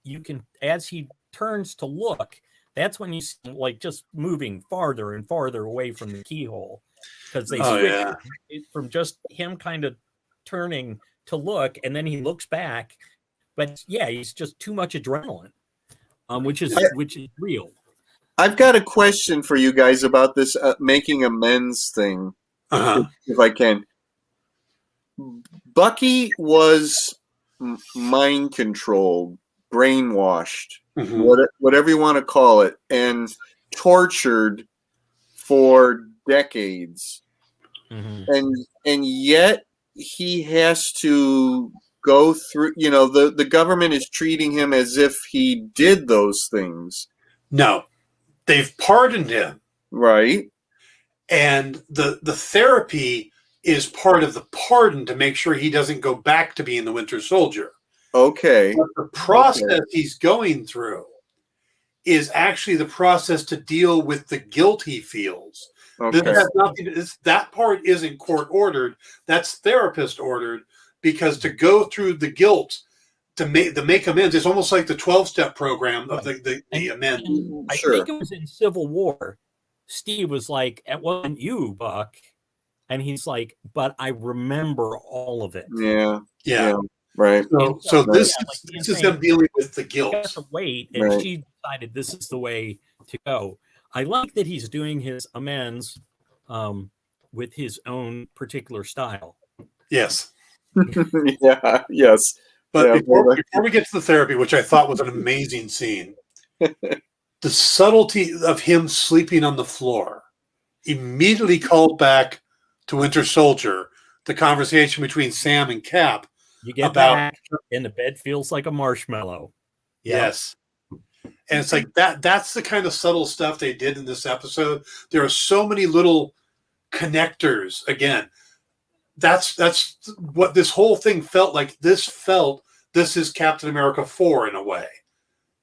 You can, as he turns to look, that's when you see him, like, just moving farther and farther away from the keyhole, because they switch from just him kind of turning to look, and then he looks back. But yeah, he's just too much adrenaline, which is real. I've got a question for you guys about this making amends thing, if I can. Bucky was mind controlled, brainwashed, whatever you want to call it, and tortured for decades. And yet he has to go through, the government is treating him as if he did those things. No. They've pardoned him. Right. And the therapy is part of the pardon to make sure he doesn't go back to being the Winter Soldier. Okay. But the process he's going through is actually the process to deal with the guilt he feels. Okay. That part isn't court ordered. That's therapist ordered, because to go through the guilt to make amends, it's almost like the 12-step program of the amends. I think it was in Civil War. Steve was like, "It wasn't you, Buck," and he's like, "But I remember all of it." Yeah. Right. So this is them dealing with the guilt. He has to wait, and she decided this is the way to go. I like that he's doing his amends with his own particular style. Yes. Yes. But before we get to the therapy, which I thought was an amazing scene, the subtlety of him sleeping on the floor immediately called back to Winter Soldier, the conversation between Sam and Cap. You get back, and the bed feels like a marshmallow. Yes. And it's like that's the kind of subtle stuff they did in this episode. There are so many little connectors. Again, that's what this whole thing felt like. This is Captain America 4 in a way.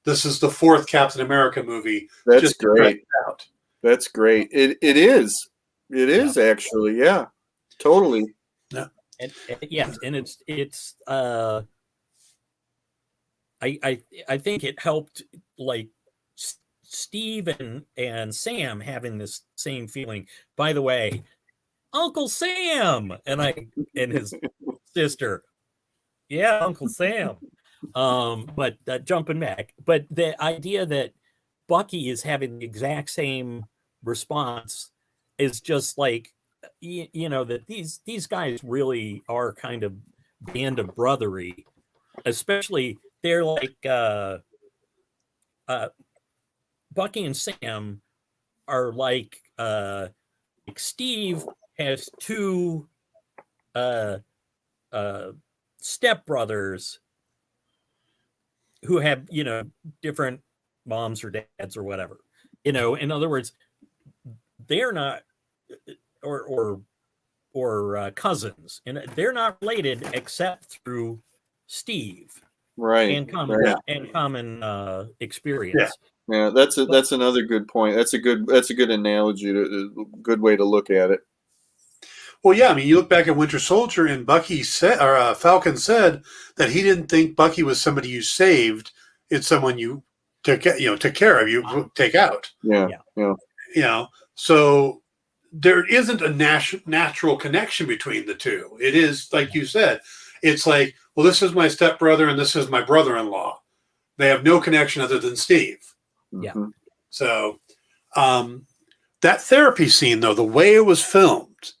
This is the fourth Captain America movie. That's great. That's great. It is. It is actually. Yeah, totally. Yeah. And it's I think it helped, like, Steve and Sam having this same feeling. By the way, Uncle Sam and his sister. Yeah, Uncle Sam. But jumping back, but the idea that Bucky is having the exact same response is just like, that these guys really are kind of band of brothery, especially they're like Bucky and Sam are like Steve has two stepbrothers who have, different moms or dads or whatever. In other words, they're not or cousins, and they're not related except through Steve. Right. And common experience. Yeah, that's another good point. That's a good analogy, a good way to look at it. Well, yeah, I mean, you look back at Winter Soldier, and Falcon said that he didn't think Bucky was somebody you saved; it's someone you took care of, you take out. Yeah. So there isn't a natural connection between the two. It is, like you said, it's like, well, this is my stepbrother and this is my brother-in-law. They have no connection other than Steve. Yeah. So that therapy scene, though, the way it was filmed,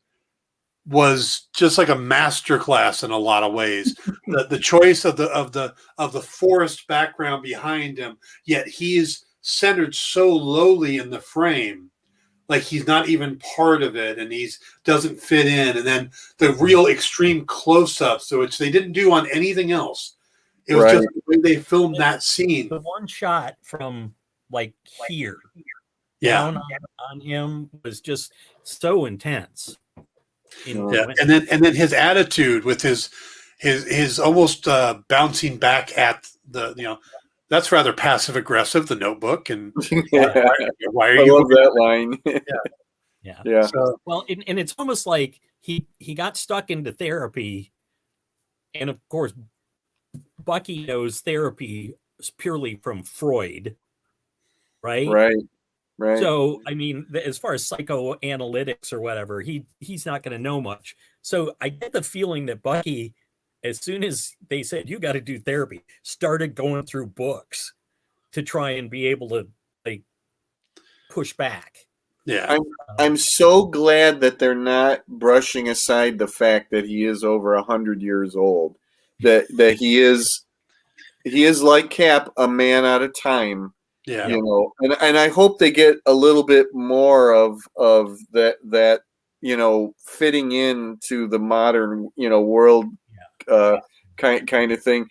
was just like a masterclass in a lot of ways. The choice of the forest background behind him, yet he's centered so lowly in the frame, like he's not even part of it, and he's doesn't fit in. And then the real extreme close-ups, which they didn't do on anything else. It was just the way they filmed that scene. The one shot from like here, Yeah, down on him was just so intense. yeah. And then his attitude with his almost bouncing back at the, that's rather passive aggressive. The Notebook, and why are I you? love that line. Yeah. So, Well, and it's almost like he got stuck into therapy, and of course, Bucky knows therapy is purely from Freud, right? Right. So, I mean, as far as psychoanalytics or whatever, he's not going to know much. So I get the feeling that Bucky, as soon as they said, you got to do therapy, started going through books to try and be able to like push back. yeah. I'm so glad that they're not brushing aside the fact that he is over 100 years old. That he is like Cap, a man out of time. Yeah. And I hope they get a little bit more of that fitting into the modern world kind of thing,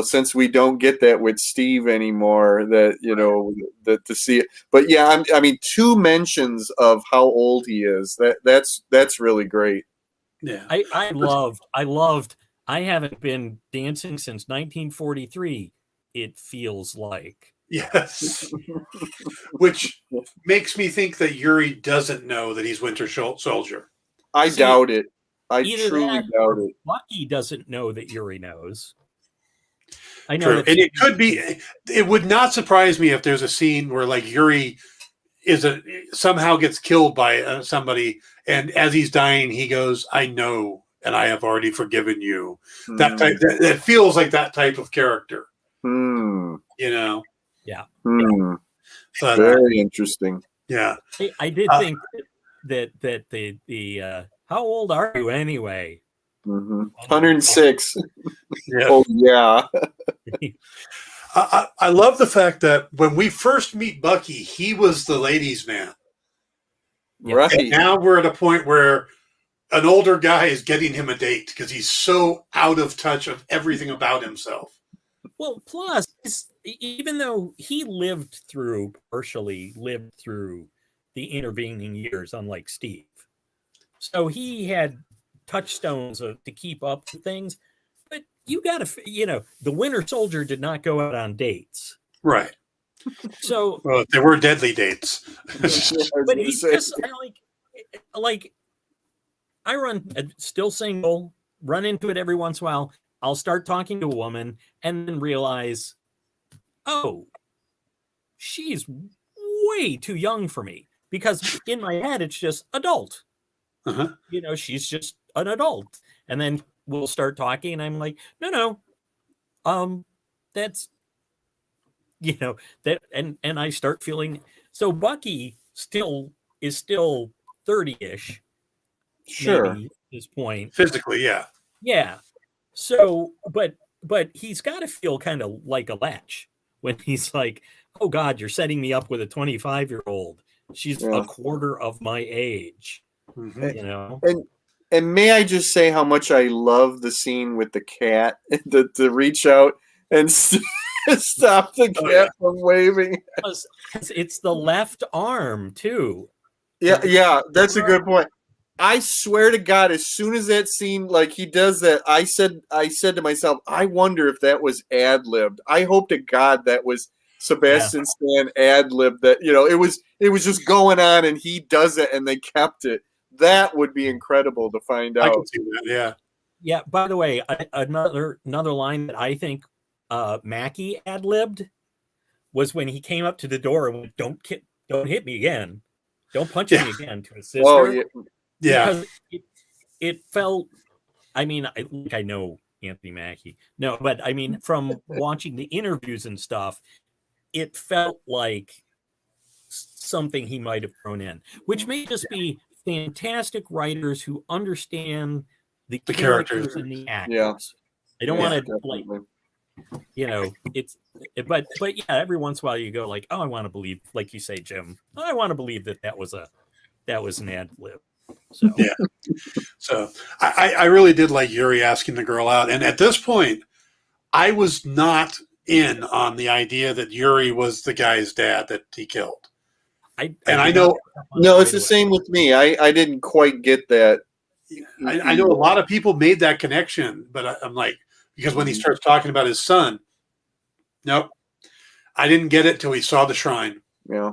since we don't get that with Steve anymore, that to see it. But yeah, I mean 2 mentions of how old he is, that's really great. Yeah. I loved I haven't been dancing since 1943, it feels like. Yes. Which makes me think that Yuri doesn't know that he's Winter Soldier. I doubt it. I truly doubt it. Bucky doesn't know that Yuri knows. I know. True. And it could be, it would not surprise me if there's a scene where like Yuri somehow gets killed by somebody, and as he's dying, he goes, I know, and I have already forgiven you. That type, that feels like that type of character. Yeah. But, very interesting. Yeah. I did think that the how old are you anyway? 106. Yeah. Oh yeah. I love the fact that when we first meet Bucky, he was the ladies' man. Right. And now we're at a point where an older guy is getting him a date because he's so out of touch of everything about himself. Well, plus, even though he partially lived through the intervening years, unlike Steve. So he had touchstones to keep up with things. But you got to, the Winter Soldier did not go out on dates. Right. So. Well, they were deadly dates. But he's just like, I run still single, run into it every once in a while. I'll start talking to a woman and then realize, oh, she's way too young for me, because in my head, it's just adult. She's just an adult. And then we'll start talking and I'm like, no, that's, that, and I start feeling, so Bucky is still 30-ish. Sure. Maybe at this point. Physically, yeah. Yeah. So, but he's got to feel kind of like a latch when he's like, oh God, you're setting me up with a 25-year-old. She's a quarter of my age, And may I just say how much I love the scene with the cat to reach out and stop the cat from waving. It's the left arm too. Yeah, that's a good point. I swear to God, as soon as that scene, like he does that, I said to myself, I wonder if that was ad-libbed. I hope to God that was Sebastian Stan ad-libbed, that, it was just going on and he does it and they kept it. That would be incredible to find out. I can see that, yeah. Yeah, by the way, another line that I think Mackie ad-libbed was when he came up to the door and went, don't hit me again. Don't punch me again, to his sister. Oh, yeah. Yeah, because it felt. I mean, I know Anthony Mackie. No, but I mean, from watching the interviews and stuff, it felt like something he might have thrown in, which may just be fantastic writers who understand the characters. characters and the actors. Yeah. I don't Yeah, want to like, but yeah, every once in a while you go like, oh, I want to believe, like you say, Jim, I want to believe that was an ad lib. So yeah. So I really did like Yuri asking the girl out. And at this point, I was not in on the idea that Yuri was the guy's dad that he killed. I know. No, it's the same with me. I didn't quite get that. I know a lot of people made that connection, but I'm like, because when he starts talking about his son, nope, I didn't get it till he saw the shrine. Yeah.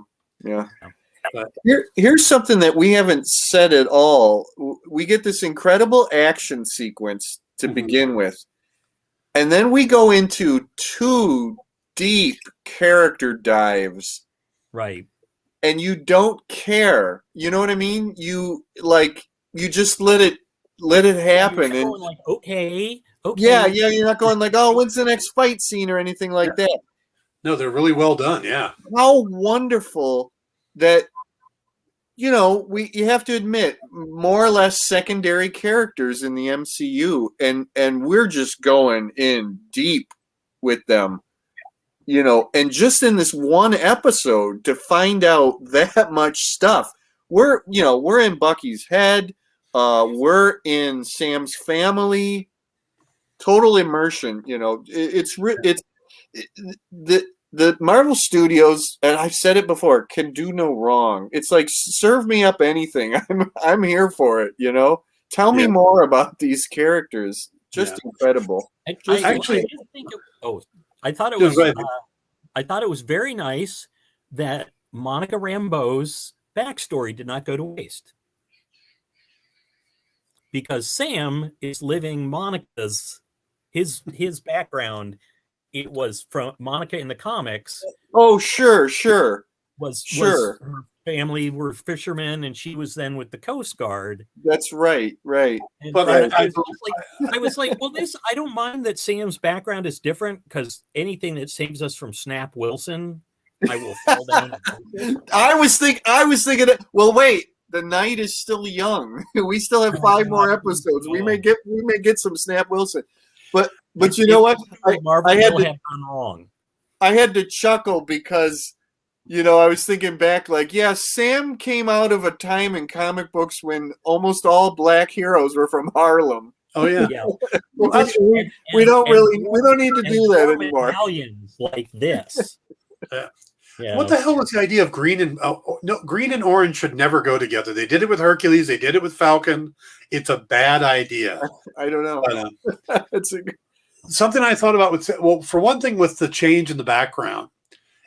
But Here's something that we haven't said at all. We get this incredible action sequence to begin with, and then we go into 2 deep character dives. Right. And you don't care. You know what I mean? You just let it happen. You're And going like, okay. yeah, you're not going like, oh, when's the next fight scene or anything like that. no, they're really well done. Yeah. How wonderful that, you have to admit, more or less secondary characters in the MCU, and we're just going in deep with them. And just in this one episode to find out that much stuff. We're in Bucky's head. We're in Sam's family. Total immersion. The Marvel Studios, and I've said it before, can do no wrong. It's like, serve me up anything. I'm here for it. Tell me more about these characters. Just incredible. I thought it was very nice that Monica Rambeau's backstory did not go to waste, because Sam is living Monica's his background. It was from Monica in the comics. Oh, sure. Was her family were fishermen, and she was then with the Coast Guard. That's right. And But I was like, well, I don't mind that Sam's background is different, because anything that saves us from Snap Wilson, I will fall down. I was thinking that, well, wait, the night is still young. We still have 5 more episodes. We may get some Snap Wilson. But you know what? I had to have gone wrong. I had to chuckle because, I was thinking back, like, yeah, Sam came out of a time in comic books when almost all black heroes were from Harlem. Oh yeah. We don't need to do that anymore. Italians like this. What the hell was the idea of green and green and orange should never go together? They did it with Hercules. They did it with Falcon. It's a bad idea. I don't know. But, something I thought about for one thing, with the change in the background,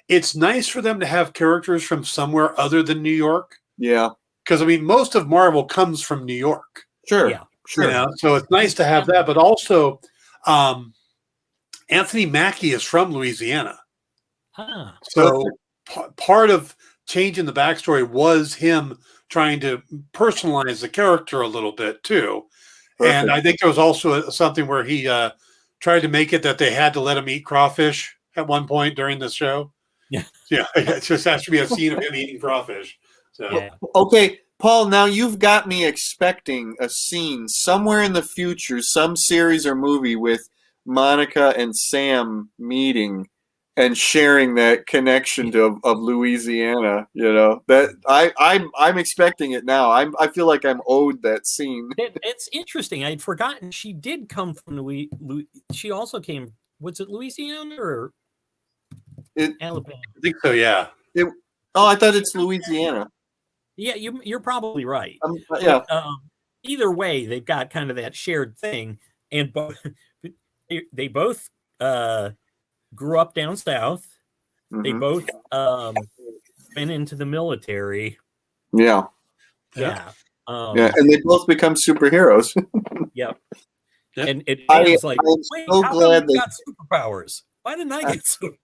it's nice for them to have characters from somewhere other than New York. Yeah. Because, most of Marvel comes from New York. Sure. Yeah. Sure. So it's nice to have that. But also, Anthony Mackie is from Louisiana. So part of changing the backstory was him trying to personalize the character a little bit, too. Perfect. And I think there was also something where he tried to make it that they had to let him eat crawfish at one point during the show. Yeah. It just has to be a scene of him eating crawfish. So. Okay, Paul, now you've got me expecting a scene somewhere in the future, some series or movie with Monica and Sam meeting and sharing that connection of Louisiana. That I'm expecting it now. I feel like I'm owed that scene. It's interesting. I'd forgotten she did come from she also came. Was it Louisiana or Alabama? I think so. Yeah. I thought it's Louisiana. Yeah, you're probably right. Yeah. Either way, they've got kind of that shared thing, and they both grew up down south. Mm-hmm. They both went into the military. Yeah. And they both become superheroes. Yep. And it's like, so glad they got superpowers. Why didn't I get superpowers?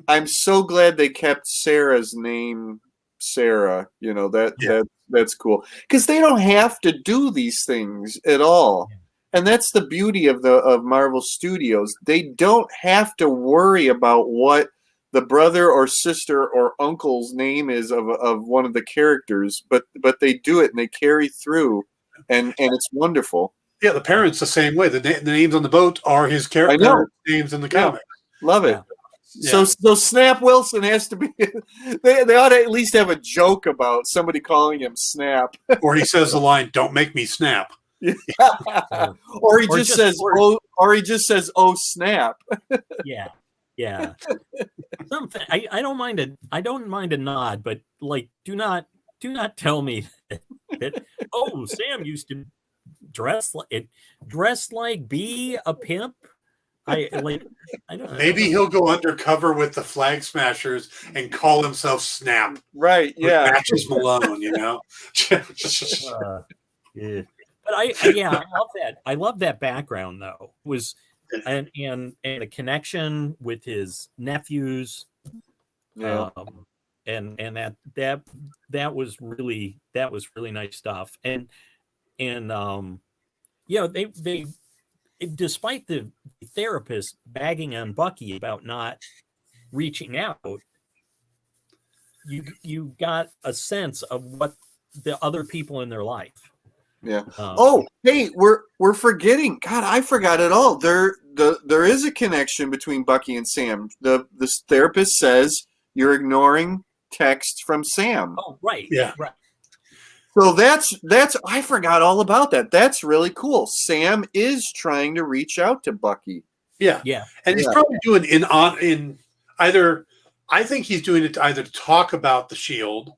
I'm so glad they kept Sarah's name Sarah. That's cool, because they don't have to do these things at all. Yeah. And that's the beauty of Marvel Studios. They don't have to worry about what the brother or sister or uncle's name is of one of the characters, but they do it and they carry through, and it's wonderful. Yeah, the parents the same way. The names on the boat are his character names in the comic. Love it. Yeah. So Snap Wilson has to be. They ought to at least have a joke about somebody calling him Snap. Or he says the line, "Don't make me snap." or he just says, "Oh snap." Yeah. Something I don't mind a nod, but like do not tell me that Sam used to dress like be a pimp. I don't know. Maybe he'll go undercover with the Flag Smashers and call himself Snap. Right, yeah. Matches Malone, Yeah. But I love that. I love that background though. And a connection with his nephews. Yeah. And that was really nice stuff. And they despite the therapist bagging on Bucky about not reaching out, you got a sense of what the other people in their life. Yeah. Hey, we're forgetting. God, I forgot it all. There is a connection between Bucky and Sam. The therapist says you're ignoring text from Sam. Oh, right. Yeah. Right. So that's I forgot all about that. That's really cool. Sam is trying to reach out to Bucky. Yeah. And he's probably doing I think he's doing it either to talk about the Shield,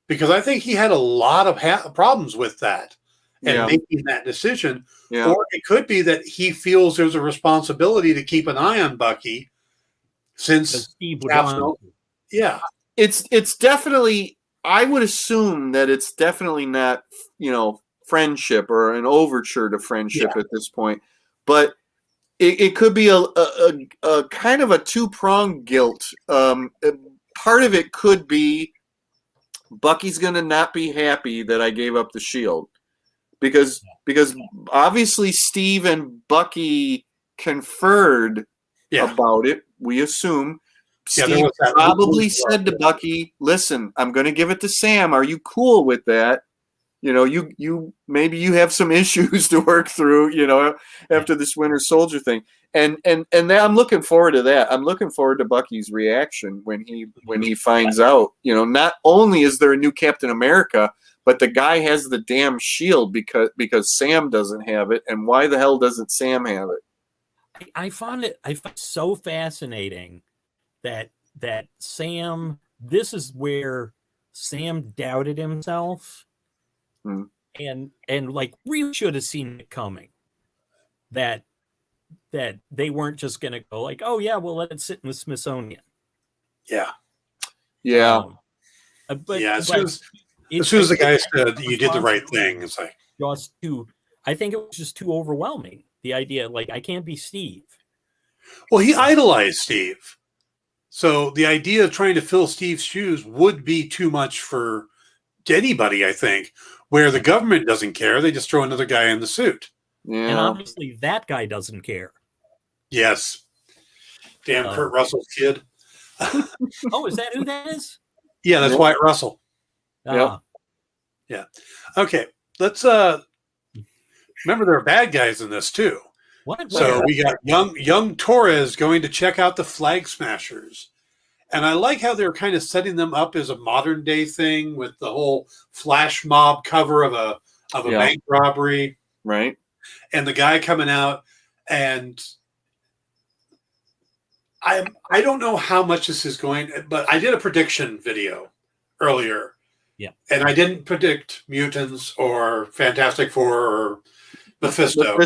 because I think he had a lot of problems with that and making that decision. Yeah. Or it could be that he feels there's a responsibility to keep an eye on Bucky since Steve It's definitely, I would assume that it's definitely not, friendship or an overture to friendship at this point, but it could be a kind of a two-pronged guilt. Part of it could be Bucky's going to not be happy that I gave up the Shield, because obviously Steve and Bucky conferred about it. We assume. Steve probably said to Bucky, "Listen, I'm going to give it to Sam. Are you cool with that? You maybe you have some issues to work through, after this Winter Soldier thing." And I'm looking forward to that. I'm looking forward to Bucky's reaction when he finds out. Not only is there a new Captain America, but the guy has the damn shield because Sam doesn't have it. And why the hell doesn't Sam have it? I found so fascinating that Sam, this is where Sam doubted himself and like really should have seen it coming, that they weren't just going to go like, oh yeah, we'll let it sit in the Smithsonian. As soon as the guy said you did the right thing, it's like I think it was just too overwhelming. The idea, like, I can't be Steve. Well, he idolized Steve. So the idea of trying to fill Steve's shoes would be too much for anybody, I think, where the government doesn't care. They just throw another guy in the suit. Yeah. And obviously that guy doesn't care. Yes. Damn Kurt Russell's kid. Oh, is that who that is? Yeah, that's Wyatt Russell. Yeah. Okay. Let's remember there are bad guys in this too. What? So we got young Torres going to check out the Flag Smashers. And I like how they're kind of setting them up as a modern day thing with the whole flash mob cover of a bank robbery. Right. And the guy coming out, and I don't know how much this is going, but I did a prediction video earlier. Yeah. And I didn't predict mutants or Fantastic Four or Mephisto.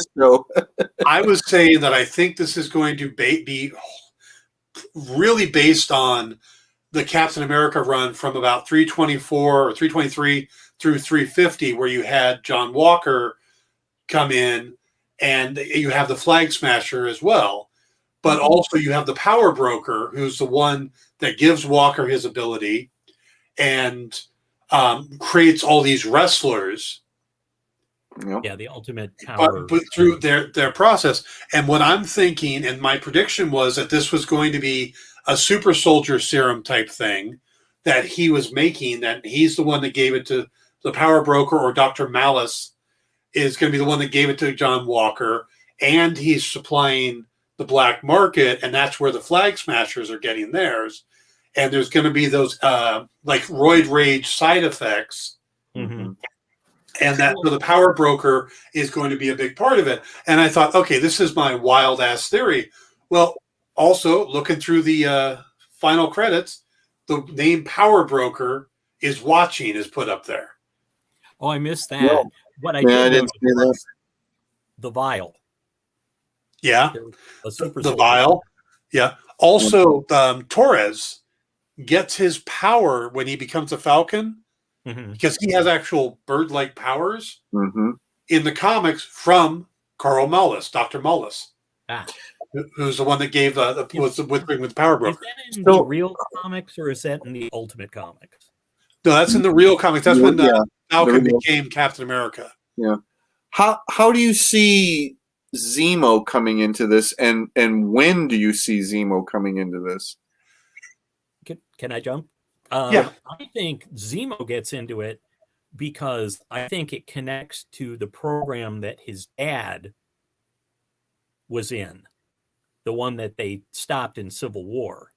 I was saying that I think this is going to be really based on the Captain America run from about 324 or 323 through 350, where you had John Walker come in and you have the Flag Smasher as well. But also you have the Power Broker, who's the one that gives Walker his ability and creates all these wrestlers Yeah, the ultimate power. but through their process. And what I'm thinking, and my prediction was that this was going to be a super soldier serum type thing that he was making, that he's the one that gave it to the power broker, or Dr. Malice is going to be the one that gave it to John Walker, and he's supplying the black market, and that's where the Flag Smashers are getting theirs. And there's going to be those like roid rage side effects. Mm-hmm. And that so the power broker is going to be a big part of it. And I thought, okay, this is my wild ass theory. Well, also looking through the final credits, the name Power Broker is put up there. Oh, I missed that. Well, What I I did didn't see that. the vial. Yeah, A super the soldier. vial. Yeah. Also, Torres gets his power when he becomes a Falcon, Mhm. because he has actual bird-like powers Mm-hmm. in the comics from Carl Mullis, Dr. Mullis, Ah. who's the one that gave was the Whispering with the Power Is Broker. that in the real comics or is that in the Ultimate Comics? No, that's in the real comics. That's when Falcon real. became Captain America. Yeah. How do you see Zemo coming into this, and when do you see Zemo coming into this? Can I jump? Yeah. I think Zemo gets into it because I think it connects to the program that his dad was in, the one that they stopped in Civil War.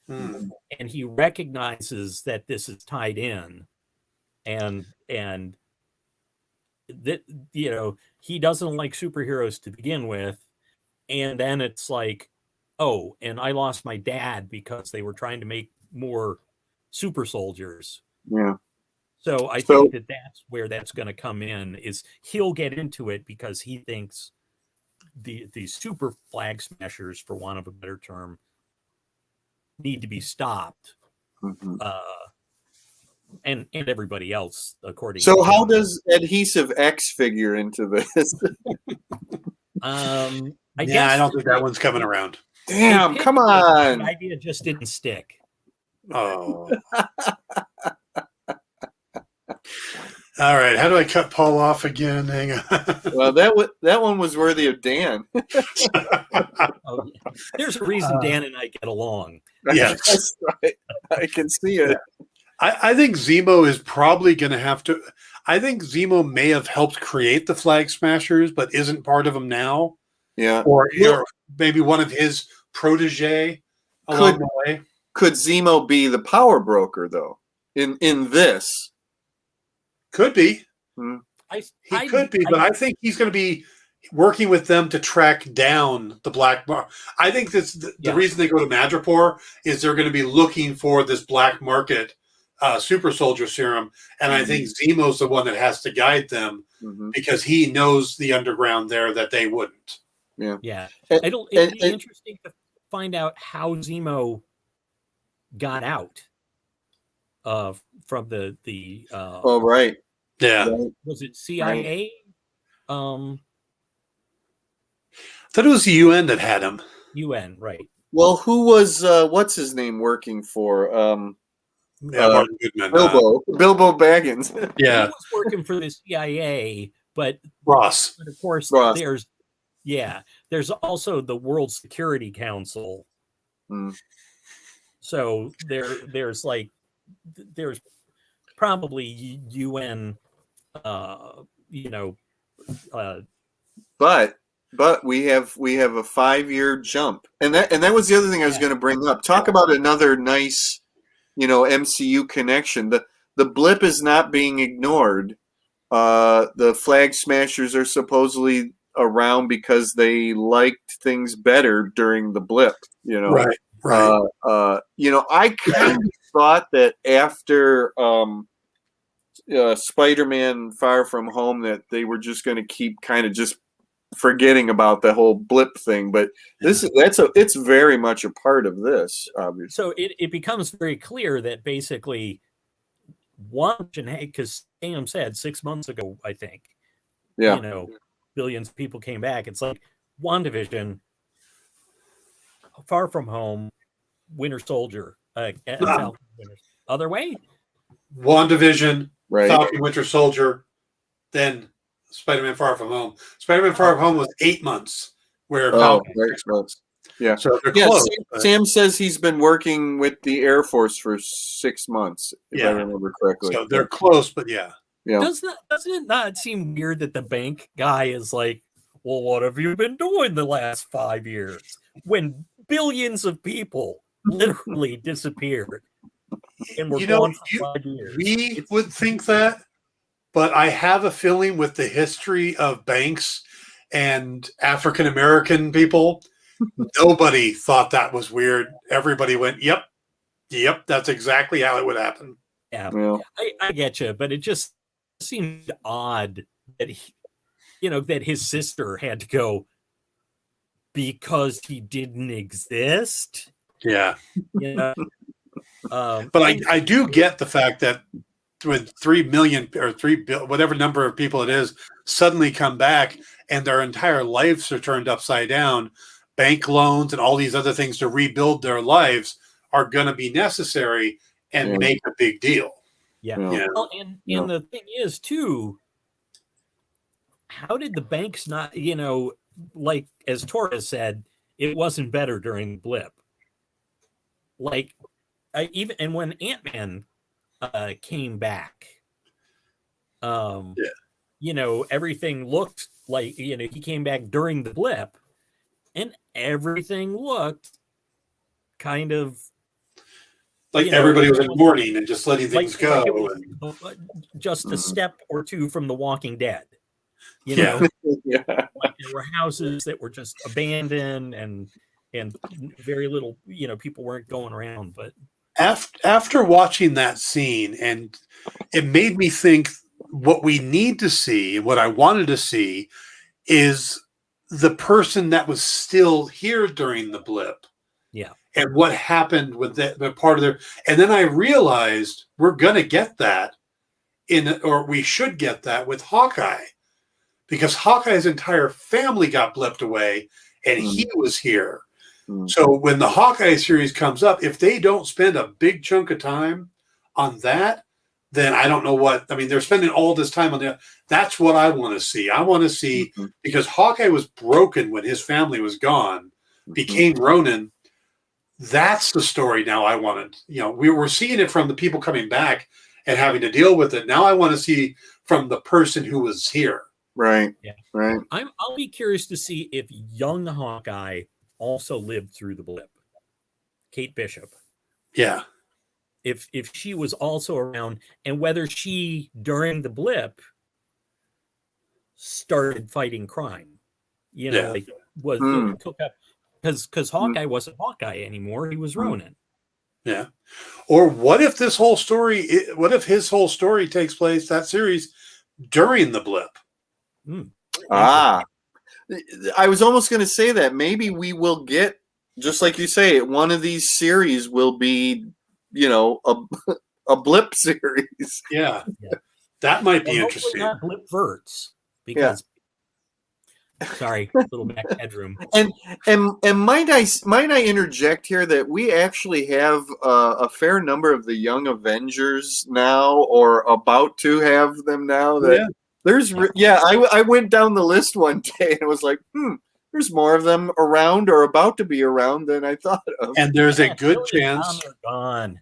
Hmm. And he recognizes that this is tied in, and that, you know, he doesn't like superheroes to begin with, and then it's like, oh, and I lost my dad because they were trying to make more super soldiers. Yeah. So I think that that's where that's going to come in, is he'll get into it because he thinks the super Flag Smashers, for want of a better term, need to be stopped. Mm-hmm. And everybody else, according So to how him. does Adhesive X figure into this? I I guess don't think that one's coming around. Damn, they come pitched it, on. the idea just didn't stick. Oh. All right. How do I cut Paul off again? Hang on. Well, that one was worthy of Dan. Oh, yeah. There's a reason Dan and I get along. Yes. That's right. I can see it. I think Zemo is probably going to have to. I think Zemo may have helped create the Flag Smashers, but isn't part of them now. Yeah. Or maybe one of his protege along the way. Could Zemo be the power broker, though, in this? Could be. He Could be, but I think he's going to be working with them to track down the black market. I think that's the reason they go to Madripoor is they're going to be looking for this black market super soldier serum. And I think Zemo's the one that has to guide them because he knows the underground there that they wouldn't. Yeah. It'd be interesting to find out how Zemo got out from the oh, right. Yeah. Was it CIA? I thought it was the UN that had him. UN, right. Well, who was what's his name working for? Martin Goodman. Bilbo Baggins. Yeah. He was working for the CIA, but Ross. But of course, there's also the World Security Council. So there's probably UN, but we have a 5-year jump, and that was the other thing I was going to bring up. Talk about another nice, MCU connection. The blip is not being ignored. The Flag Smashers are supposedly around because they liked things better during the blip. Right. I kind of thought that after Spider-Man: Far From Home that they were just going to keep kind of just forgetting about the whole blip thing, but it's very much a part of this, obviously. So it becomes very clear that basically because Sam said 6 months ago, I think, billions of people came back. It's like WandaVision, Far From Home, Winter Soldier, Falcon, other way. WandaVision, right. Falcon, Winter Soldier, then Spider-Man Far From Home. Spider-Man Far From Home was 8 months, where Oh, Falcon very 6 close. months. Yeah. So they're Yeah, close. Sam says he's been working with the Air Force for 6 months, if I remember correctly. So they're close, but yeah. Doesn't it not seem weird that the bank guy is like, well, what have you been doing the last 5 years? When billions of people literally disappeared and were gone for 5 years. We would think that, but I have a feeling with the history of banks and African American people, nobody thought that was weird. Everybody went, yep, that's exactly how it would happen. Yeah, Yeah. I get you, but it just seemed odd that that his sister had to go because he didn't exist. Yeah. But But I do get the fact that when 3 million or 3 billion, whatever number of people it is, suddenly come back and their entire lives are turned upside down, bank loans and all these other things to rebuild their lives are going to be necessary and make a big deal. Yeah. Yeah. Well, and the thing is, too, how did the banks not, like as Torres said, it wasn't better during the blip. Like, and when Ant-Man came back, everything looked like, he came back during the blip and everything looked kind of like everybody was in mourning and just letting things go. Like just a step or two from The Walking Dead. Yeah. Like there were houses that were just abandoned and very little, people weren't going around. But after watching that scene, and it made me think what we need to see and what I wanted to see is the person that was still here during the blip. Yeah. And what happened with the part of their, and then I realized we're going to get that or we should get that with Hawkeye, because Hawkeye's entire family got blipped away and he was here. So when the Hawkeye series comes up, if they don't spend a big chunk of time on that, then I don't know what, I mean, they're spending all this time on that. That's what I want to see. I want to see, because Hawkeye was broken when his family was gone, became Ronin. That's the story now I wanted. We were seeing it from the people coming back and having to deal with it. Now I want to see from the person who was here. Right. Yeah. Right. I'll be curious to see if young Hawkeye also lived through the blip. Kate Bishop. Yeah. If she was also around, and whether she during the blip started fighting crime. Like was took up because Hawkeye wasn't Hawkeye anymore. He was Ronin. Yeah. Or what if his whole story takes place, that series, during the blip? I was almost going to say that maybe we will get, just like you say, one of these series will be, a blip series. Yeah. That might be interesting. Not blip verts, because sorry, little back bedroom. And might I interject here that we actually have a fair number of the Young Avengers now, or about to have them now. That there's I went down the list one day and it was like, there's more of them around or about to be around than I thought of. And there's a good chance. Gone.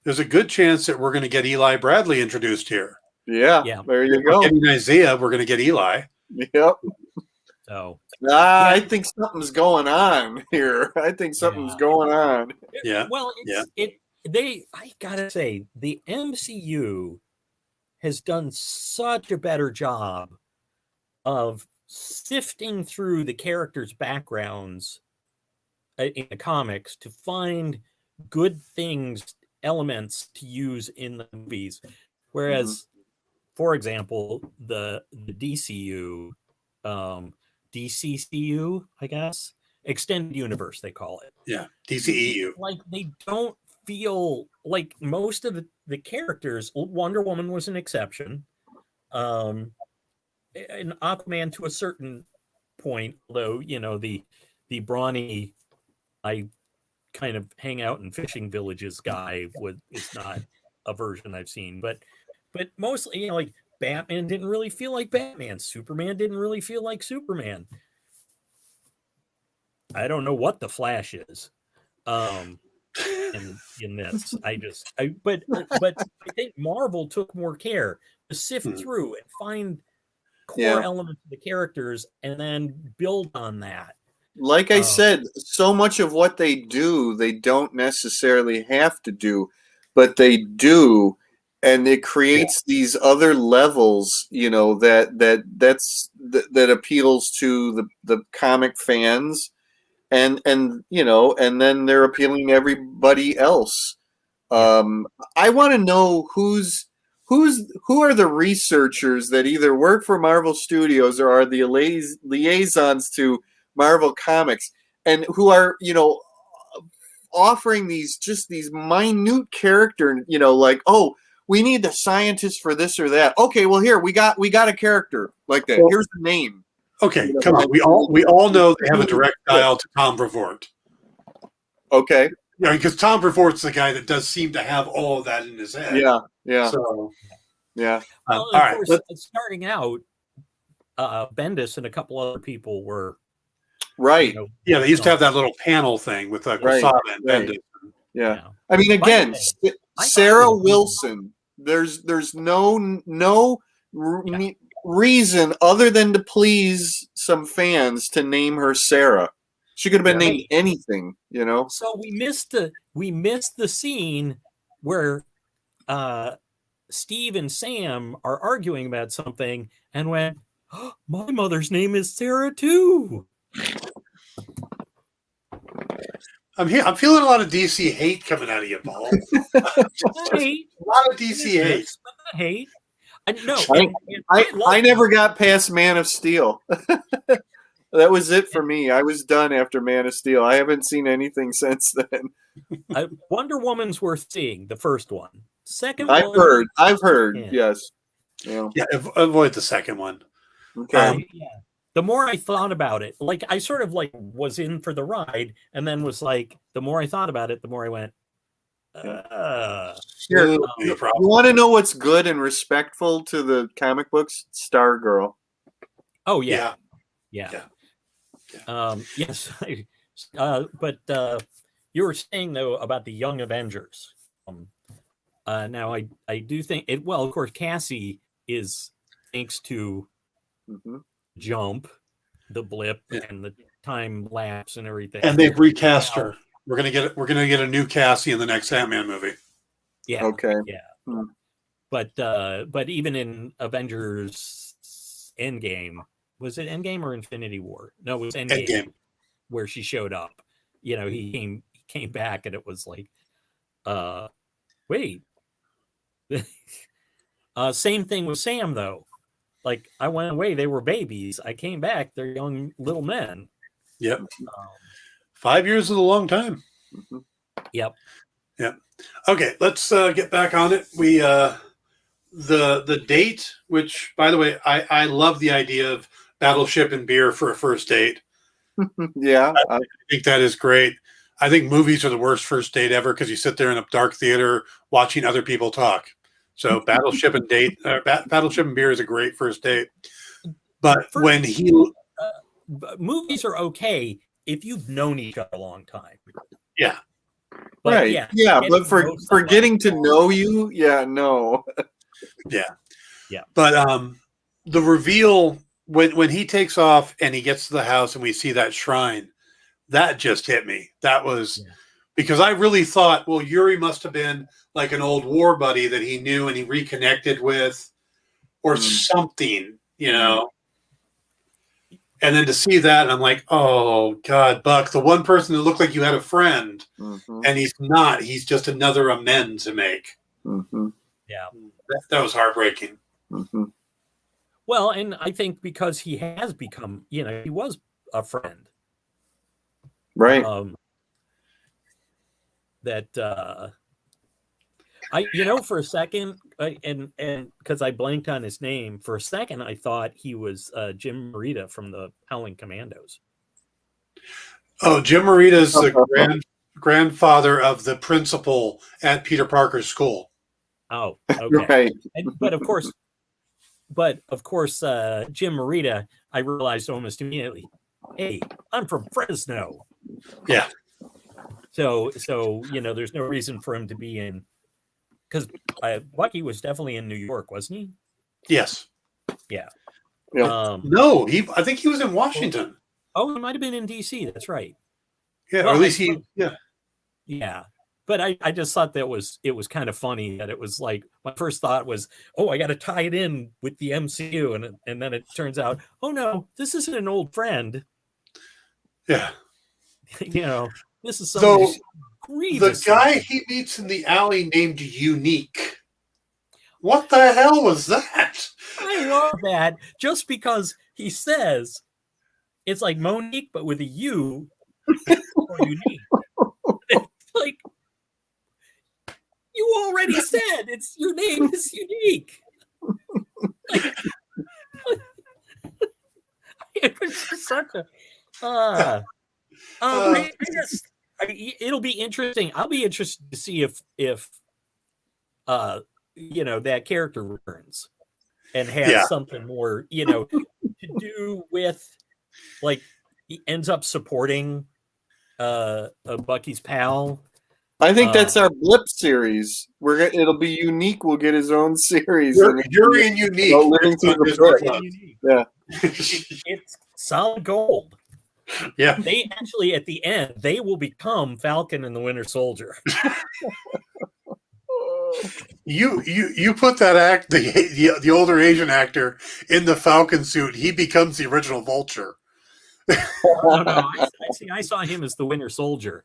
There's a good chance that we're going to get Eli Bradley introduced here. Yeah. There you go. We're getting Isaiah, we're going to get Eli. Yep. So I think something's going on here. Going on. Yeah. Well, I gotta say, the MCU has done such a better job of sifting through the characters' backgrounds in the comics to find good things, elements to use in the movies. Whereas, for example, the DCU, DCCU, I guess, Extended Universe, they call it. Yeah, DCEU. Like, they don't feel like most of the characters. Wonder Woman was an exception. And Aquaman to a certain point, although, the brawny, I kind of hang out in fishing villages guy is not a version I've seen. But mostly, like, Batman didn't really feel like Batman. Superman didn't really feel like Superman. I don't know what the Flash is. In this, but I think Marvel took more care to sift through and find core elements of the characters and then build on that. Like I said, so much of what they do, they don't necessarily have to do, but they do, and it creates these other levels, that appeals to the comic fans, and then they're appealing to everybody else. I want to know who are the researchers that either work for Marvel Studios or are the liaisons to Marvel Comics, and who are offering these minute character, like, oh, we need the scientist for this or that. Okay, well, here we got a character like that. Here's the name. Okay, come on. We all know they have a direct dial to Tom Brevoort. Okay. Because Tom Brevoort's the guy that does seem to have all of that in his head. Yeah. So, yeah. Well, all right. Course, starting out, Bendis and a couple other people were right. They used to have that little panel thing with Quesada and Bendis. Yeah. I mean, again, Sarah Wilson. There's no reason other than to please some fans to name her Sarah. She could have been named anything, So we missed the scene where Steve and Sam are arguing about something and went, oh, my mother's name is Sarah too. I'm feeling a lot of DC hate coming out of you, Paul. A lot of DC hate. I never got past Man of Steel. That was it for me. I was done after Man of Steel. I haven't seen anything since then. Wonder Woman's worth seeing, the first one. Second I've one. heard. Yes. Yeah, avoid the second one. Okay. The more I thought about it, like I sort of like was in for the ride, and then was like, the more I thought about it, the more I went, Here, you want to know what's good and respectful to the comic books? Stargirl. Oh yeah. Yes. But you were saying though about the Young Avengers. Now I do think it. Well, of course, Cassie is thanks to Jump, the blip, and the time lapse and everything. And they've recast her. We're gonna get a new Cassie in the next Ant-Man movie. Yeah. Okay. Yeah. But even in Avengers Endgame, was it Endgame or Infinity War? No, it was Endgame. Where she showed up. He came back and it was like, wait. Same thing with Sam though. Like I went away, they were babies. I came back, they're young little men. Yep. 5 years is a long time. Yep. Okay, let's get back on it. We the date, which by the way, I love the idea of Battleship and beer for a first date. Yeah, I think that is great. I think movies are the worst first date ever because you sit there in a dark theater watching other people talk. So Battleship and Battleship and beer is a great first date. But movies are okay if you've known each other a long time. Yeah. But right. Yeah, but for getting to know you, no. Yeah. But the reveal when he takes off and he gets to the house and we see that shrine, that just hit me. That was because I really thought, well, Yuri must have been like an old war buddy that he knew and he reconnected with or something, And then to see that, I'm like, oh, God, Buck, the one person that looked like you had a friend, and he's not. He's just another amend to make. Yeah. That was heartbreaking. Well, and I think because he has become, he was a friend. Right. For a second, and because I blanked on his name, for a second I thought he was Jim Morita from the Howling Commandos. Oh, Jim Morita is the grandfather of the principal at Peter Parker's school. Oh, okay. Right. But of course, but of course, Jim Morita, I realized almost immediately, hey, I'm from Fresno. Yeah. So there's no reason for him to be in, because Bucky was definitely in New York, wasn't he? Yes. Yeah. Yeah. No, I think he was in Washington. Oh, he might have been in DC. That's right. Yeah, Well, or at least yeah. Yeah. But I just thought it was kind of funny that it was like, my first thought was, oh, I got to tie it in with the MCU. And then it turns out, oh, no, this isn't an old friend. Yeah. This is So grievous. The guy he meets in the alley named Unique. What the hell was that? I love that, just because he says it's like Monique, but with a U or Unique. It's like, you already said your name is Unique. It was just such a. It'll be interesting. I'll be interested to see if that character returns and has something more, to do with, like, he ends up supporting Bucky's pal. I think that's our blip series. It'll be Unique. We'll get his own series. Yuri and Unique. Living through the book. Yeah. It's solid gold. Yeah. They actually, at the end, they will become Falcon and the Winter Soldier. You put that the older Asian actor in the Falcon suit, he becomes the original Vulture. No. I saw him as the Winter Soldier.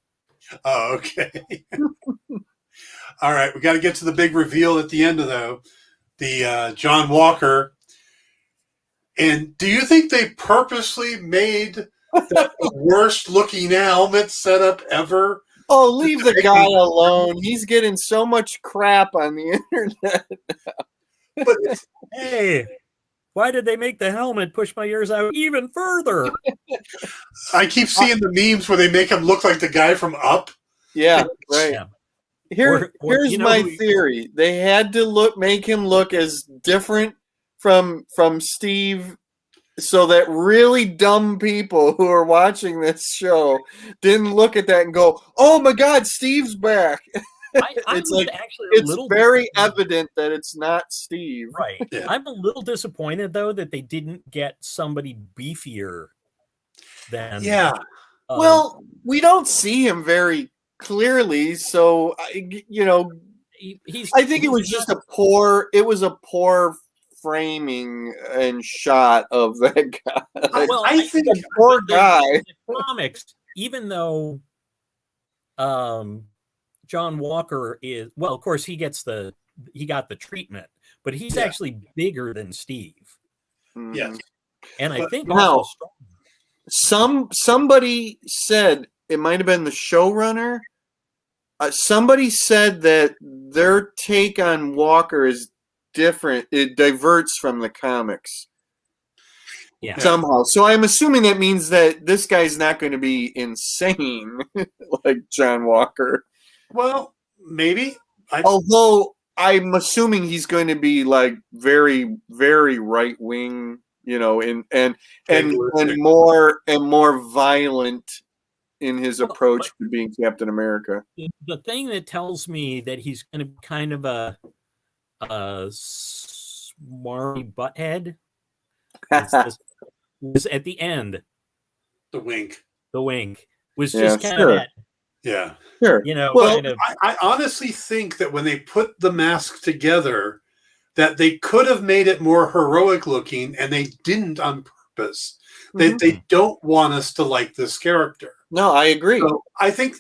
Oh, okay. All right, we got to get to the big reveal at the end of the John Walker. And do you think they purposely made the worst looking helmet setup ever? Oh, leave the guy alone. He's getting so much crap on the internet. But hey, why did they make the helmet push my ears out even further? I keep seeing the memes where they make him look like the guy from Up. Yeah, right. Yeah. Here's my theory. They had to make him look as different from Steve, so that really dumb people who are watching this show didn't look at that and go, "Oh my God, Steve's back." It's like, actually it's very evident that it's not Steve. Right. Yeah. I'm a little disappointed, though, that they didn't get somebody beefier than. Yeah. Well, we don't see him very clearly, so I think it was just a poor framing and shot of that guy. I think the poor guy. In the comics, even though John Walker is, well, of course he got the treatment, but he's actually bigger than Steve. Yes. And I think now somebody said, it might have been the showrunner, somebody said that their take on Walker is different. It diverts from the comics somehow. So I'm assuming that means that this guy's not going to be insane like John Walker. Well, maybe. Although I'm assuming he's going to be like very, very right wing, and more violent in his approach to being Captain America. The thing that tells me that he's going to be kind of a smarmy butthead was at the end. The wink was just kind of that. Yeah. Sure. I honestly think that when they put the mask together, that they could have made it more heroic looking, and they didn't on purpose. They don't want us to like this character. No, I agree. So I think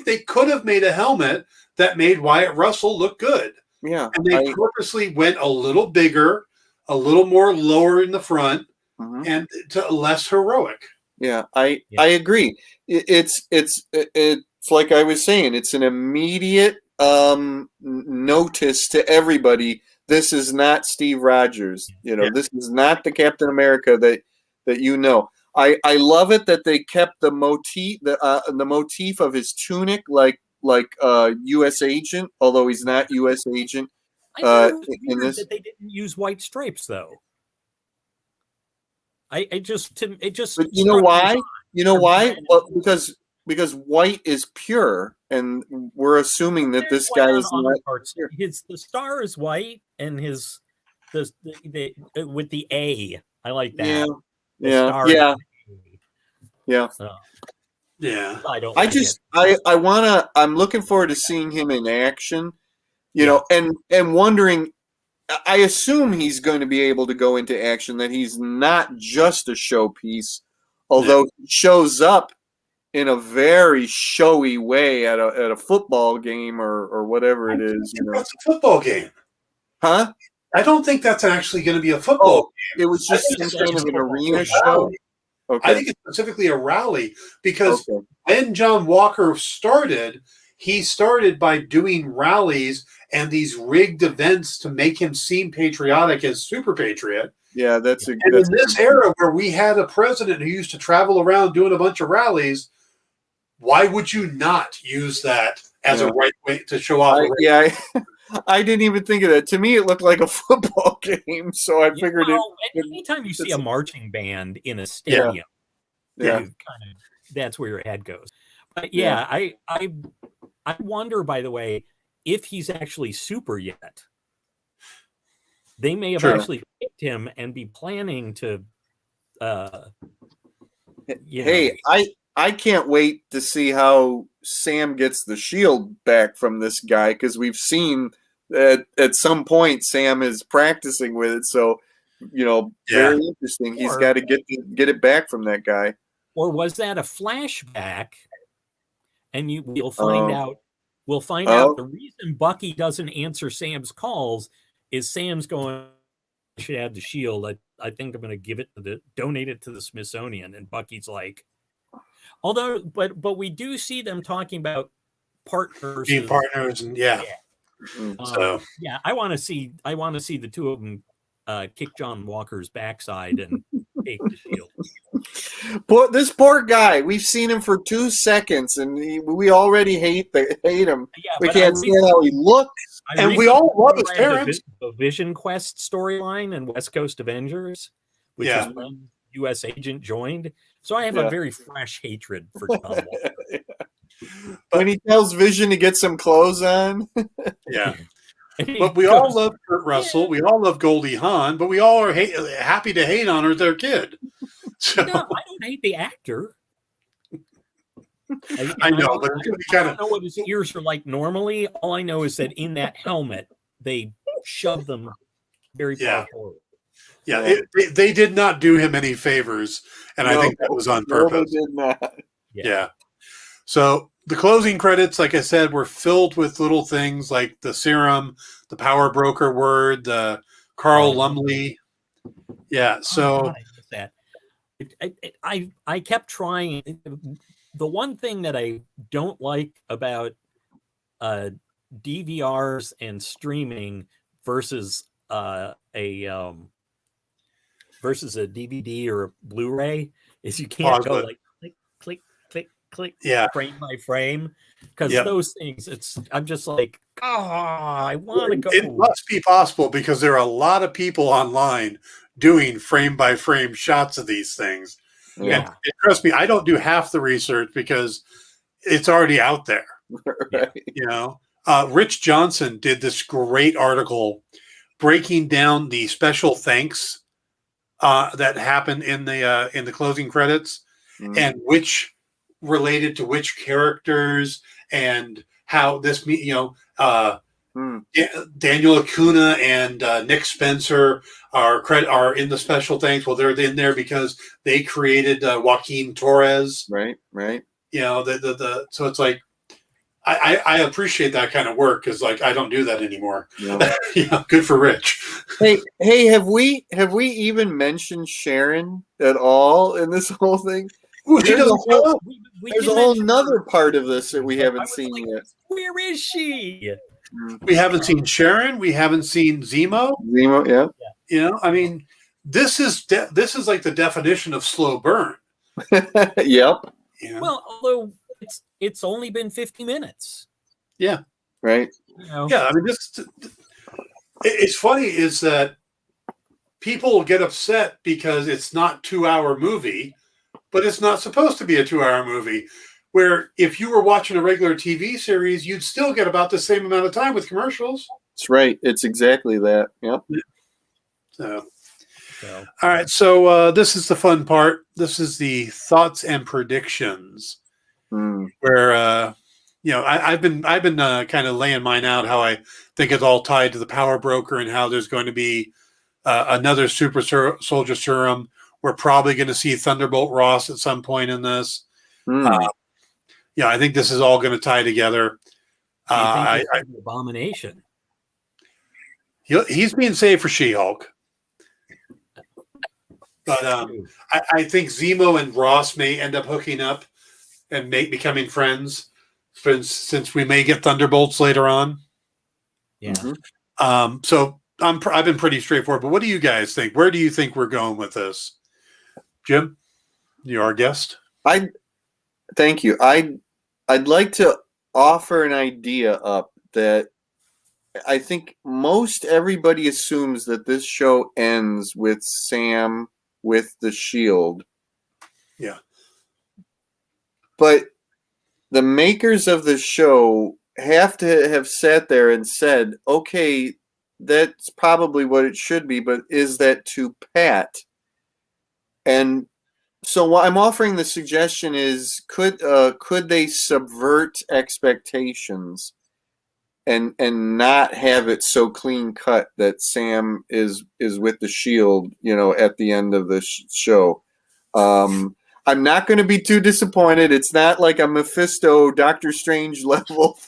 they could have made a helmet that made Wyatt Russell look good. Yeah. And they purposely went a little bigger, a little more lower in the front, and to less heroic. Yeah, I agree. It's like I was saying, it's an immediate notice to everybody. This is not Steve Rogers. This is not the Captain America that I love it that they kept the motif of his tunic like U.S. agent, although he's not U.S. agent. I thought it was weird that they didn't use white stripes, though. It just But you know struck me why? as You know odd. why? Well, because white is pure, and we're assuming that There's this white guy on is other not parts. pure. The star is white, and the with the A. I like that. Yeah, The yeah, star yeah, is yeah. Yeah. I don't. I like just it. I'm looking forward to seeing him in action, you Yeah. know, and wondering. I assume he's going to be able to go into action. That he's not just a showpiece, although he shows up in a very showy way at a football game or whatever it is. You know, That's a football game. huh? I don't think that's actually going to be a football. Oh, it was just I think some kind it's of an just arena a show. rally. I Okay. think it's specifically a rally because Okay. when John Walker started, he started by doing rallies and these rigged events to make him seem patriotic as super patriot. Yeah, And in this era where we had a president who used to travel around doing a bunch of rallies, why would you not use that as a right way to show off? I didn't even think of that. To me, it looked like a football game, so I figured anytime you see a marching band in a stadium, that's where your head goes. But I wonder, by the way, if he's actually super yet. They may have actually picked him and be planning to. I can't wait to see how Sam gets the shield back from this guy, because we've seen that at some point Sam is practicing with it. So, very interesting. He's got to get it back from that guy. Or was that a flashback? And we'll find out. We'll find out the reason Bucky doesn't answer Sam's calls is Sam's going, I should have the shield. I think I'm going to give it donate it to the Smithsonian. And Bucky's like, but we do see them talking about partners, being partners, and so I want to see the two of them kick John Walker's backside and take the shield. This poor guy, we've seen him for 2 seconds, and we already hate him. Yeah, we can't see how he looks, and we all love his parents. The Vision Quest storyline in West Coast Avengers, which is when U.S. Agent joined. So I have a very fresh hatred for John Walker. When he tells Vision to get some clothes on. But we all love Kurt Russell. We all love Goldie Hawn, but we all are happy to hate on their kid. So, no, I don't hate the actor. I know, but it's going to be kind of. I don't know what his ears are like normally. All I know is that in that helmet, they shove them very far forward. Yeah, they did not do him any favors, and I think that was on purpose. They did not. Yeah. So the closing credits, like I said, were filled with little things like the serum, the power broker word, the Carl Lumley. Yeah. So I kept trying. The one thing that I don't like about DVRs and streaming versus a DVD or a Blu-ray is you can't go like click frame by frame, because those things, I'm just like, I want to go. It must be possible because there are a lot of people online doing frame by frame shots of these things. And trust me, I don't do half the research because it's already out there. Right. Rich Johnson did this great article breaking down the special thanks that happened in the closing credits, and which related to which characters, and how this Daniel Acuna and Nick Spencer are in the special thanks. Well, they're in there because they created Joaquin Torres. Right. So it's like I appreciate that kind of work, because like I don't do that anymore. Yeah. Good for Rich. Hey, have we even mentioned Sharon at all in this whole thing? There's a whole nother part of this that we haven't seen yet. Where is she? We haven't seen Sharon. We haven't seen Zemo. Yeah. I mean, this is like the definition of slow burn. Yep. Well, although it's only been 50 minutes. Yeah. Right. Yeah. I mean, it's funny is that people will get upset because it's not 2-hour movie, but it's not supposed to be a 2-hour movie. Where if you were watching a regular TV series, you'd still get about the same amount of time with commercials. That's right. It's exactly that. Yep. So. All right. So this is the fun part. This is the thoughts and predictions, where I've been kind of laying mine out how I think it's all tied to the Power Broker and how there's going to be another super soldier serum. We're probably going to see Thunderbolt Ross at some point in this. I think this is all going to tie together. Abomination. He's being saved for She-Hulk. But I think Zemo and Ross may end up hooking up and becoming friends, since we may get Thunderbolts later on. Yeah. So I've been pretty straightforward. But what do you guys think? Where do you think we're going with this, Jim? You're our guest. Thank you. I'd like to offer an idea up that I think most everybody assumes that this show ends with Sam with the shield. Yeah. But the makers of the show have to have sat there and said, okay, that's probably what it should be, but is that too pat? And so what I'm offering the suggestion is, could they subvert expectations and not have it so clean cut that Sam is with the shield, at the end of the show? I'm not going to be too disappointed. It's not like a Mephisto, Doctor Strange level,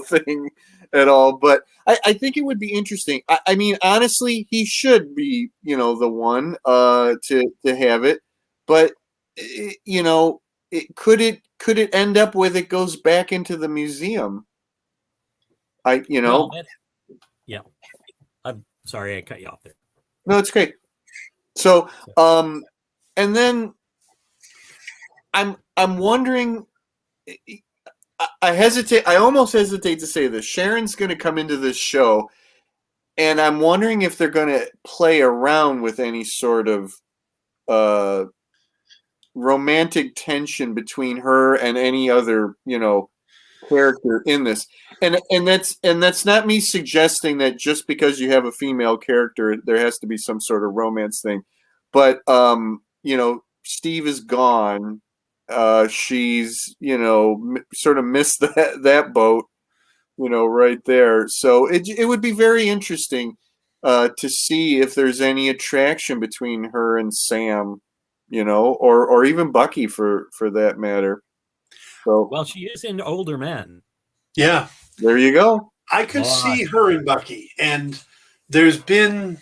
thing at all. But I think it would be interesting. I mean, honestly, he should be, the one to have it. But could it end up with it goes back into the museum? Yeah. I'm sorry I cut you off there. No, it's great. So, and then I'm wondering. I almost hesitate to say this. Sharon's going to come into this show, and I'm wondering if they're going to play around with any sort of romantic tension between her and any other, character in this. And that's not me suggesting that just because you have a female character, there has to be some sort of romance thing. But Steve is gone. She's, sort of missed that boat, right there. So it would be very interesting to see if there's any attraction between her and Sam, or even Bucky for that matter. So, well, she is into older men. Yeah. There you go. I could see her and Bucky, and there's been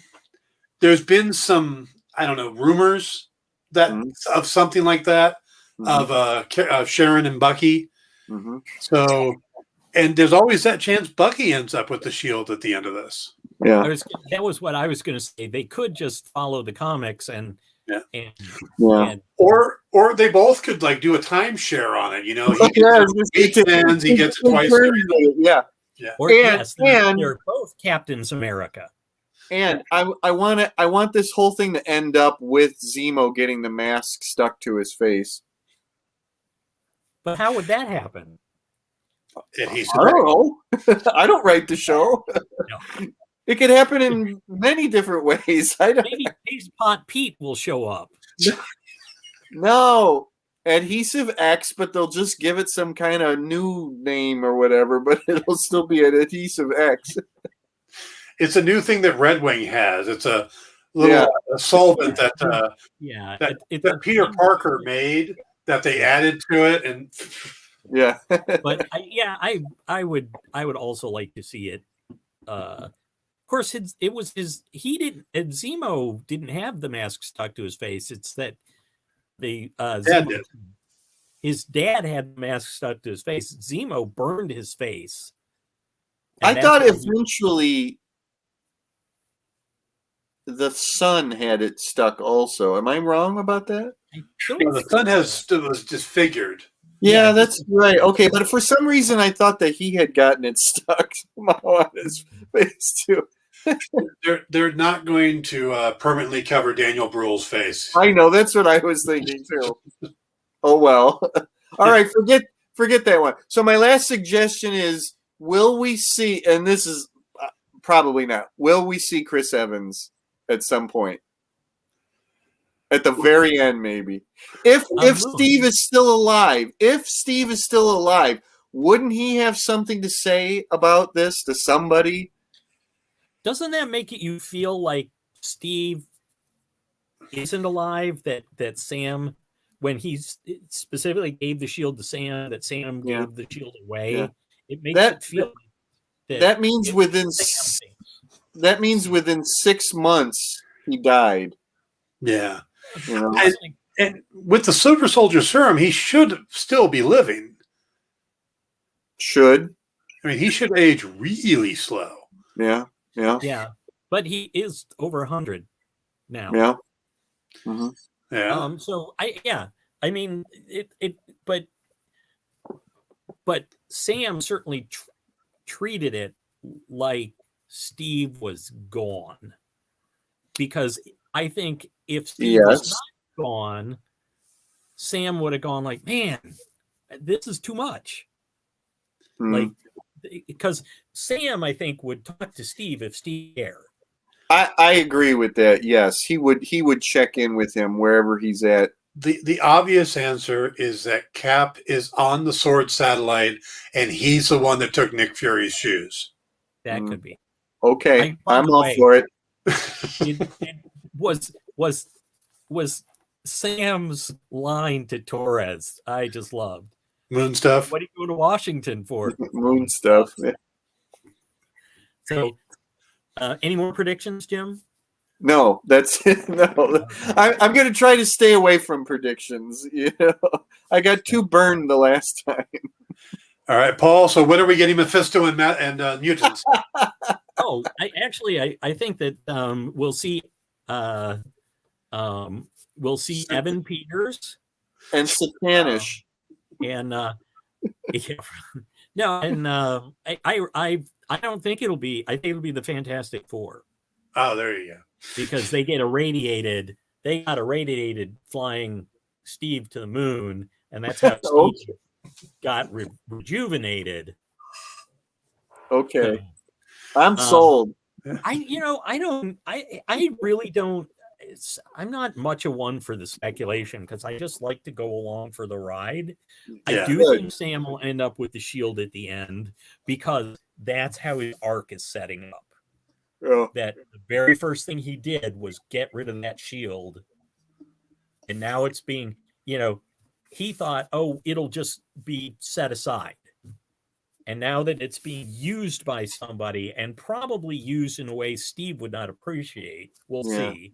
some, I don't know, rumors that of something like that, of Sharon and Bucky. So, and there's always that chance Bucky ends up with the shield at the end of this. Yeah, that was what I was going to say. They could just follow the comics and or they both could do a timeshare on it. He gets weekends, he gets it twice. Yeah. Or they're both Captains America. And I want this whole thing to end up with Zemo getting the mask stuck to his face. But how would that happen? I don't know. I don't write the show. No. It could happen in many different ways. Maybe Paste Pot Pete will show up. No. Adhesive X, but they'll just give it some kind of new name or whatever, but it'll still be an Adhesive X. It's a new thing that Red Wing has. It's a little solvent that that Peter Parker made that they added to it, and but I would also like to see it. Of course, Zemo didn't have the mask stuck to his face. It's that his dad had the mask stuck to his face. Zemo burned his face. I thought eventually the son had it stuck also. Am I wrong about that? The son was disfigured. Yeah, that's right. Okay, but for some reason I thought that he had gotten it stuck somehow on his face too. They're not going to permanently cover Daniel Bruhl's face. I know, that's what I was thinking too. Oh well. All right, forget that one. So my last suggestion is: will we see? And this is probably not. Will we see Chris Evans at some point? At the very end, maybe. If Steve is still alive, wouldn't he have something to say about this to somebody? Doesn't that make you feel like Steve isn't alive? That Sam, when he specifically gave the shield to Sam, that Sam gave the shield away. It makes it feel that means within 6 months he died. Yeah. You know? And with the Silver Soldier Serum, he should still be living. Should. I mean, he should age really slow. Yeah. But he is over 100 now. Yeah. Mm-hmm. Yeah. So I mean it but Sam certainly treated it like Steve was gone, because I think if Steve was not gone, Sam would have gone like, man, this is too much. Like, because Sam, I think, would talk to Steve if Steve cared. I agree with that. Yes, he would check in with him wherever he's at. The obvious answer is that Cap is on the Sword satellite, and he's the one that took Nick Fury's shoes. That could be. Okay, I'm all for it. It was Sam's line to Torres. I just loved. Moon stuff. What are you going to Washington for? Moon stuff. So, any more predictions, Jim? No, that's it. No, I'm going to try to stay away from predictions. You know, I got too burned the last time. All right, Paul. So when are we getting Mephisto and mutants? I think that we'll see Evan Peters and Satanish. I don't think it'll be. I think it'll be the Fantastic Four. Oh, there you go. Because they got a radiated flying Steve to the moon, and that's how Steve got rejuvenated. Okay, I'm sold. I really don't. I'm not much of one for the speculation, because I just like to go along for the ride. Yeah. I do think Sam will end up with the shield at the end, because that's how his arc is setting up. Yeah. That the very first thing he did was get rid of that shield, and now it's being, he thought, it'll just be set aside. And now that it's being used by somebody, and probably used in a way Steve would not appreciate, we'll see.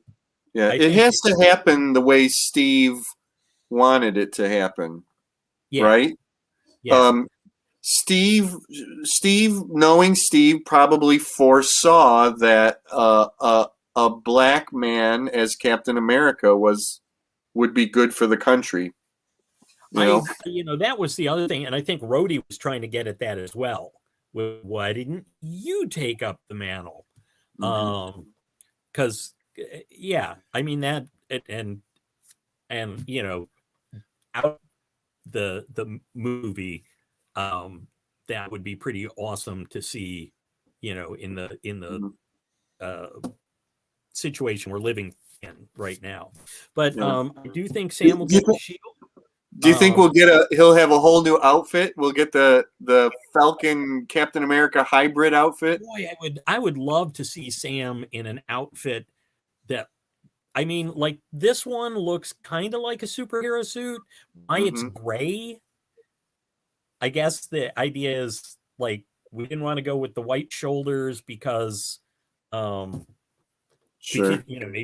Yeah, it has to happen the way Steve wanted it to happen, right? Yeah. Steve, knowing Steve, probably foresaw that a black man as Captain America would be good for the country. That was the other thing, and I think Rhodey was trying to get at that as well. Why didn't you take up the mantle? Because I mean that, and out the movie, that would be pretty awesome to see, in the situation we're living in right now. But I do think Sam will get the shield. Do you think he'll have a whole new outfit? We'll get the Falcon Captain America hybrid outfit. Boy, I would love to see Sam in an outfit that, I mean, like this one looks kind of like a superhero suit. Why it's gray? I guess the idea is, like, we didn't want to go with the white shoulders because, maybe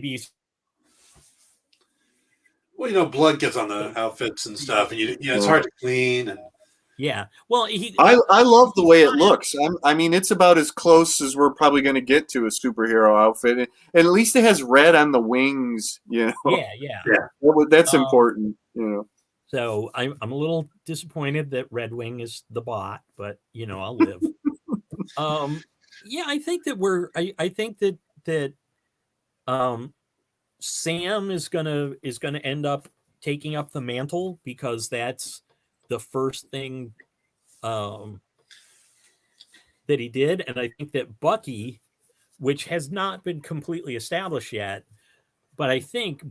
he's. Well, blood gets on the outfits and stuff, and it's hard to clean. And well, I love the way it looks. I mean, it's about as close as we're probably going to get to a superhero outfit, and at least it has red on the wings. Yeah. That's important. So I'm a little disappointed that Red Wing is the bot, but I'll live. Yeah, I think that I think that Sam is gonna end up taking up the mantle because that's the first thing that he did, and I think that Bucky, which has not been completely established yet, but I think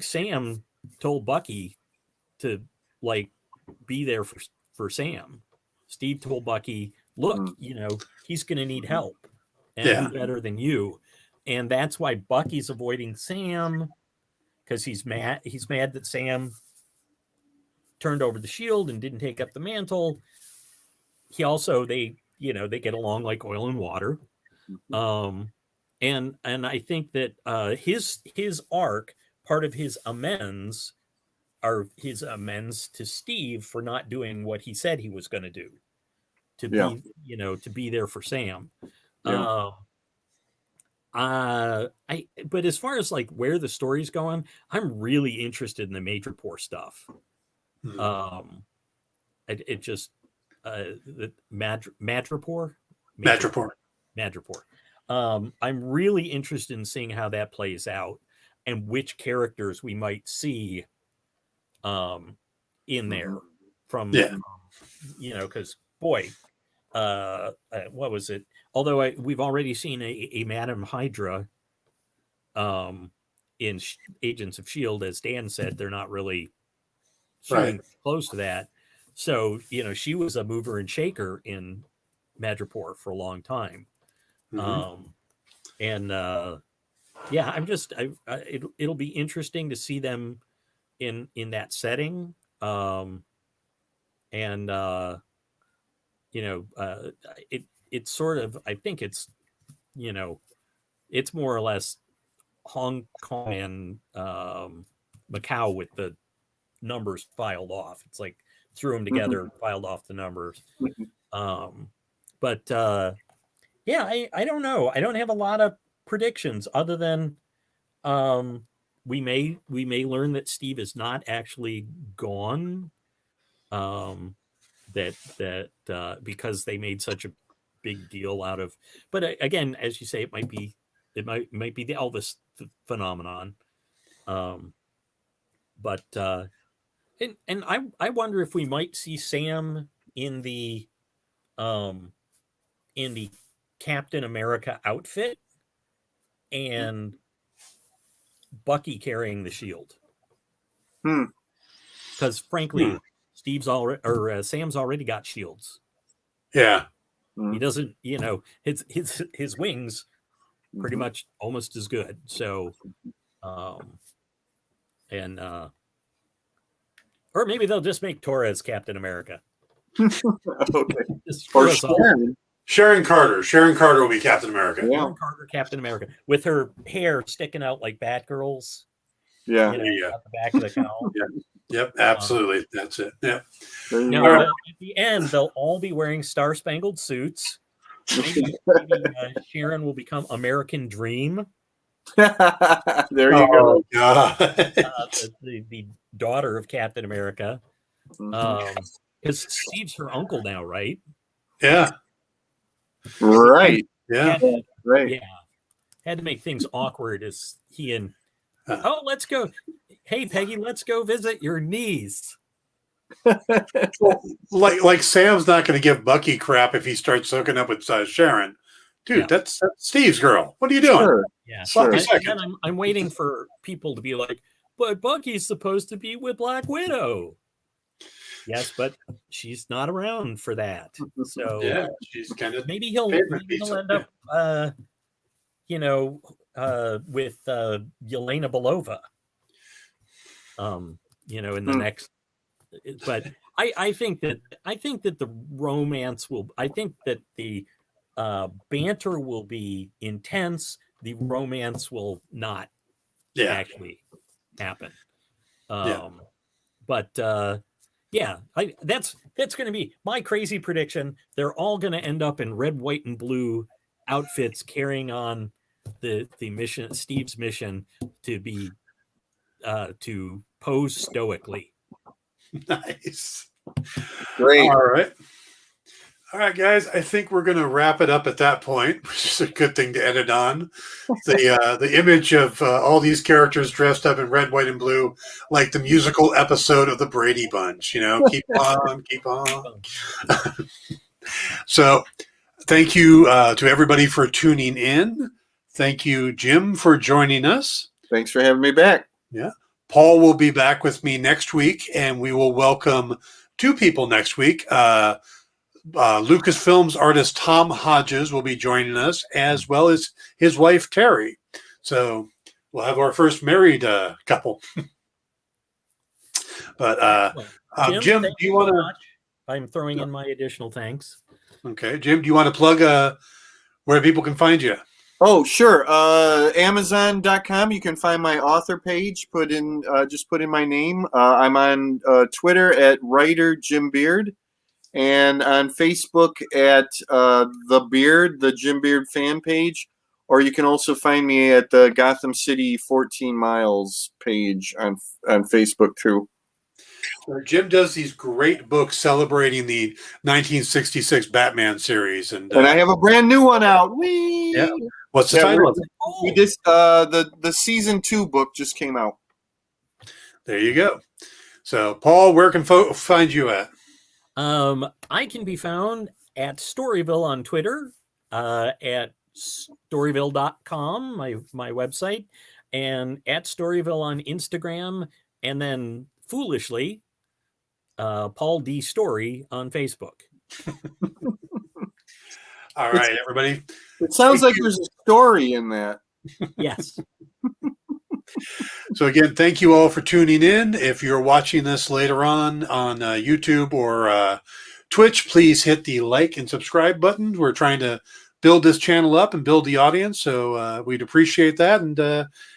Sam told Bucky to like be there for Sam. Steve told Bucky, look, he's going to need help, and who better than you? And that's why Bucky's avoiding Sam, because he's mad that Sam turned over the shield and didn't take up the mantle. He also, they get along like oil and water. And I think that his arc, part of his amends, are his amends to Steve for not doing what he said he was going to do, to be there for Sam. But as far as like where the story's going, I'm really interested in the Madripoor stuff. It just the Madripoor. I'm really interested in seeing how that plays out and which characters we might see in there from because boy, what was it? Although we've already seen a Madam Hydra in Agents of S.H.I.E.L.D., as Dan said, they're not really shooting close to that. So, she was a mover and shaker in Madripoor for a long time. I'm just, it'll be interesting to see them in that setting. It's sort of, I think it's, it's more or less Hong Kong and Macau with the numbers filed off. It's like threw them together, filed off the numbers. I don't know. I don't have a lot of predictions other than we may learn that Steve is not actually gone. Because they made such a big deal out of, but again, as you say, it might be the Elvis phenomenon. And I wonder if we might see Sam in the Captain America outfit and Bucky carrying the shield. Because frankly, Sam's already got shields. Yeah. He doesn't, his wings pretty much almost as good. So, or maybe they'll just make Torres Captain America. Okay. Or Sharon Carter. Sharon Carter will be Captain America. Yeah. Sharon Carter, Captain America, with her hair sticking out like Batgirl's. Yeah. Out the back of the cowl. Yep, absolutely. That's it. Yeah. Now, at the end, they'll all be wearing star-spangled suits. Maybe Sharon will become American Dream. There you go. God. The daughter of Captain America. Because Steve's her uncle now, right? Yeah. Right. Yeah. Right. Yeah. Had to make things awkward as he and let's go. Hey, Peggy, let's go visit your niece. like Sam's not going to give Bucky crap if he starts hooking up with Sharon. Dude, that's Steve's girl. What are you doing? Sure. Yeah. Sure. And I'm waiting for people to be like, but Bucky's supposed to be with Black Widow. Yes, but she's not around for that. So yeah, she's kind of maybe he'll end up with Yelena Belova. In the next, but I think that the romance I think that the banter will be intense. The romance will not actually happen. But that's going to be my crazy prediction. They're all going to end up in red, white, and blue outfits, carrying on the mission, Steve's mission to be to pose stoically. Nice. Great. All right. All right, guys. I think we're going to wrap it up at that point, which is a good thing to edit on. The image of all these characters dressed up in red, white, and blue, like the musical episode of the Brady Bunch. Keep on, keep on. So, thank you to everybody for tuning in. Thank you, Jim, for joining us. Thanks for having me back. Yeah. Paul will be back with me next week, and we will welcome two people next week. Lucasfilm's artist Tom Hodges will be joining us, as well as his wife Terry. So we'll have our first married couple. But Jim, do you want to? I'm throwing in my additional thanks. Okay, Jim, do you want to plug where people can find you? Oh, sure. Amazon.com. You can find my author page. Just put in my name. I'm on Twitter at writer Jim Beard, and on Facebook at the Jim Beard fan page. Or you can also find me at the Gotham City 14 Miles page on Facebook too. Jim does these great books celebrating the 1966 Batman series, and I have a brand new one out. Whee! Yeah. What's the title of it? We just the season 2 book just came out. There you go. So, Paul, where can folks find you at? I can be found at Storyville on Twitter, at storyville.com, my website, and at Storyville on Instagram, and then foolishly, Paul D. Story on Facebook. All right, everybody. It sounds like there's a story in that. Yes. So again, thank you all for tuning in. If you're watching this later on YouTube or Twitch, please hit the like and subscribe button. We're trying to build this channel up and build the audience, so we'd appreciate that. And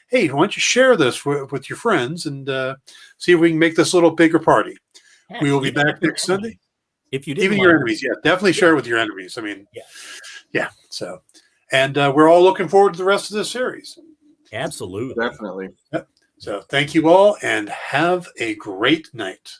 hey, why don't you share this with your friends and see if we can make this a little bigger party. Heck, We will be back next Sunday. If you didn't Even your enemies, definitely share it with your enemies. I mean, yeah. So, and we're all looking forward to the rest of this series. Absolutely. Definitely. Yep. So, thank you all, and have a great night.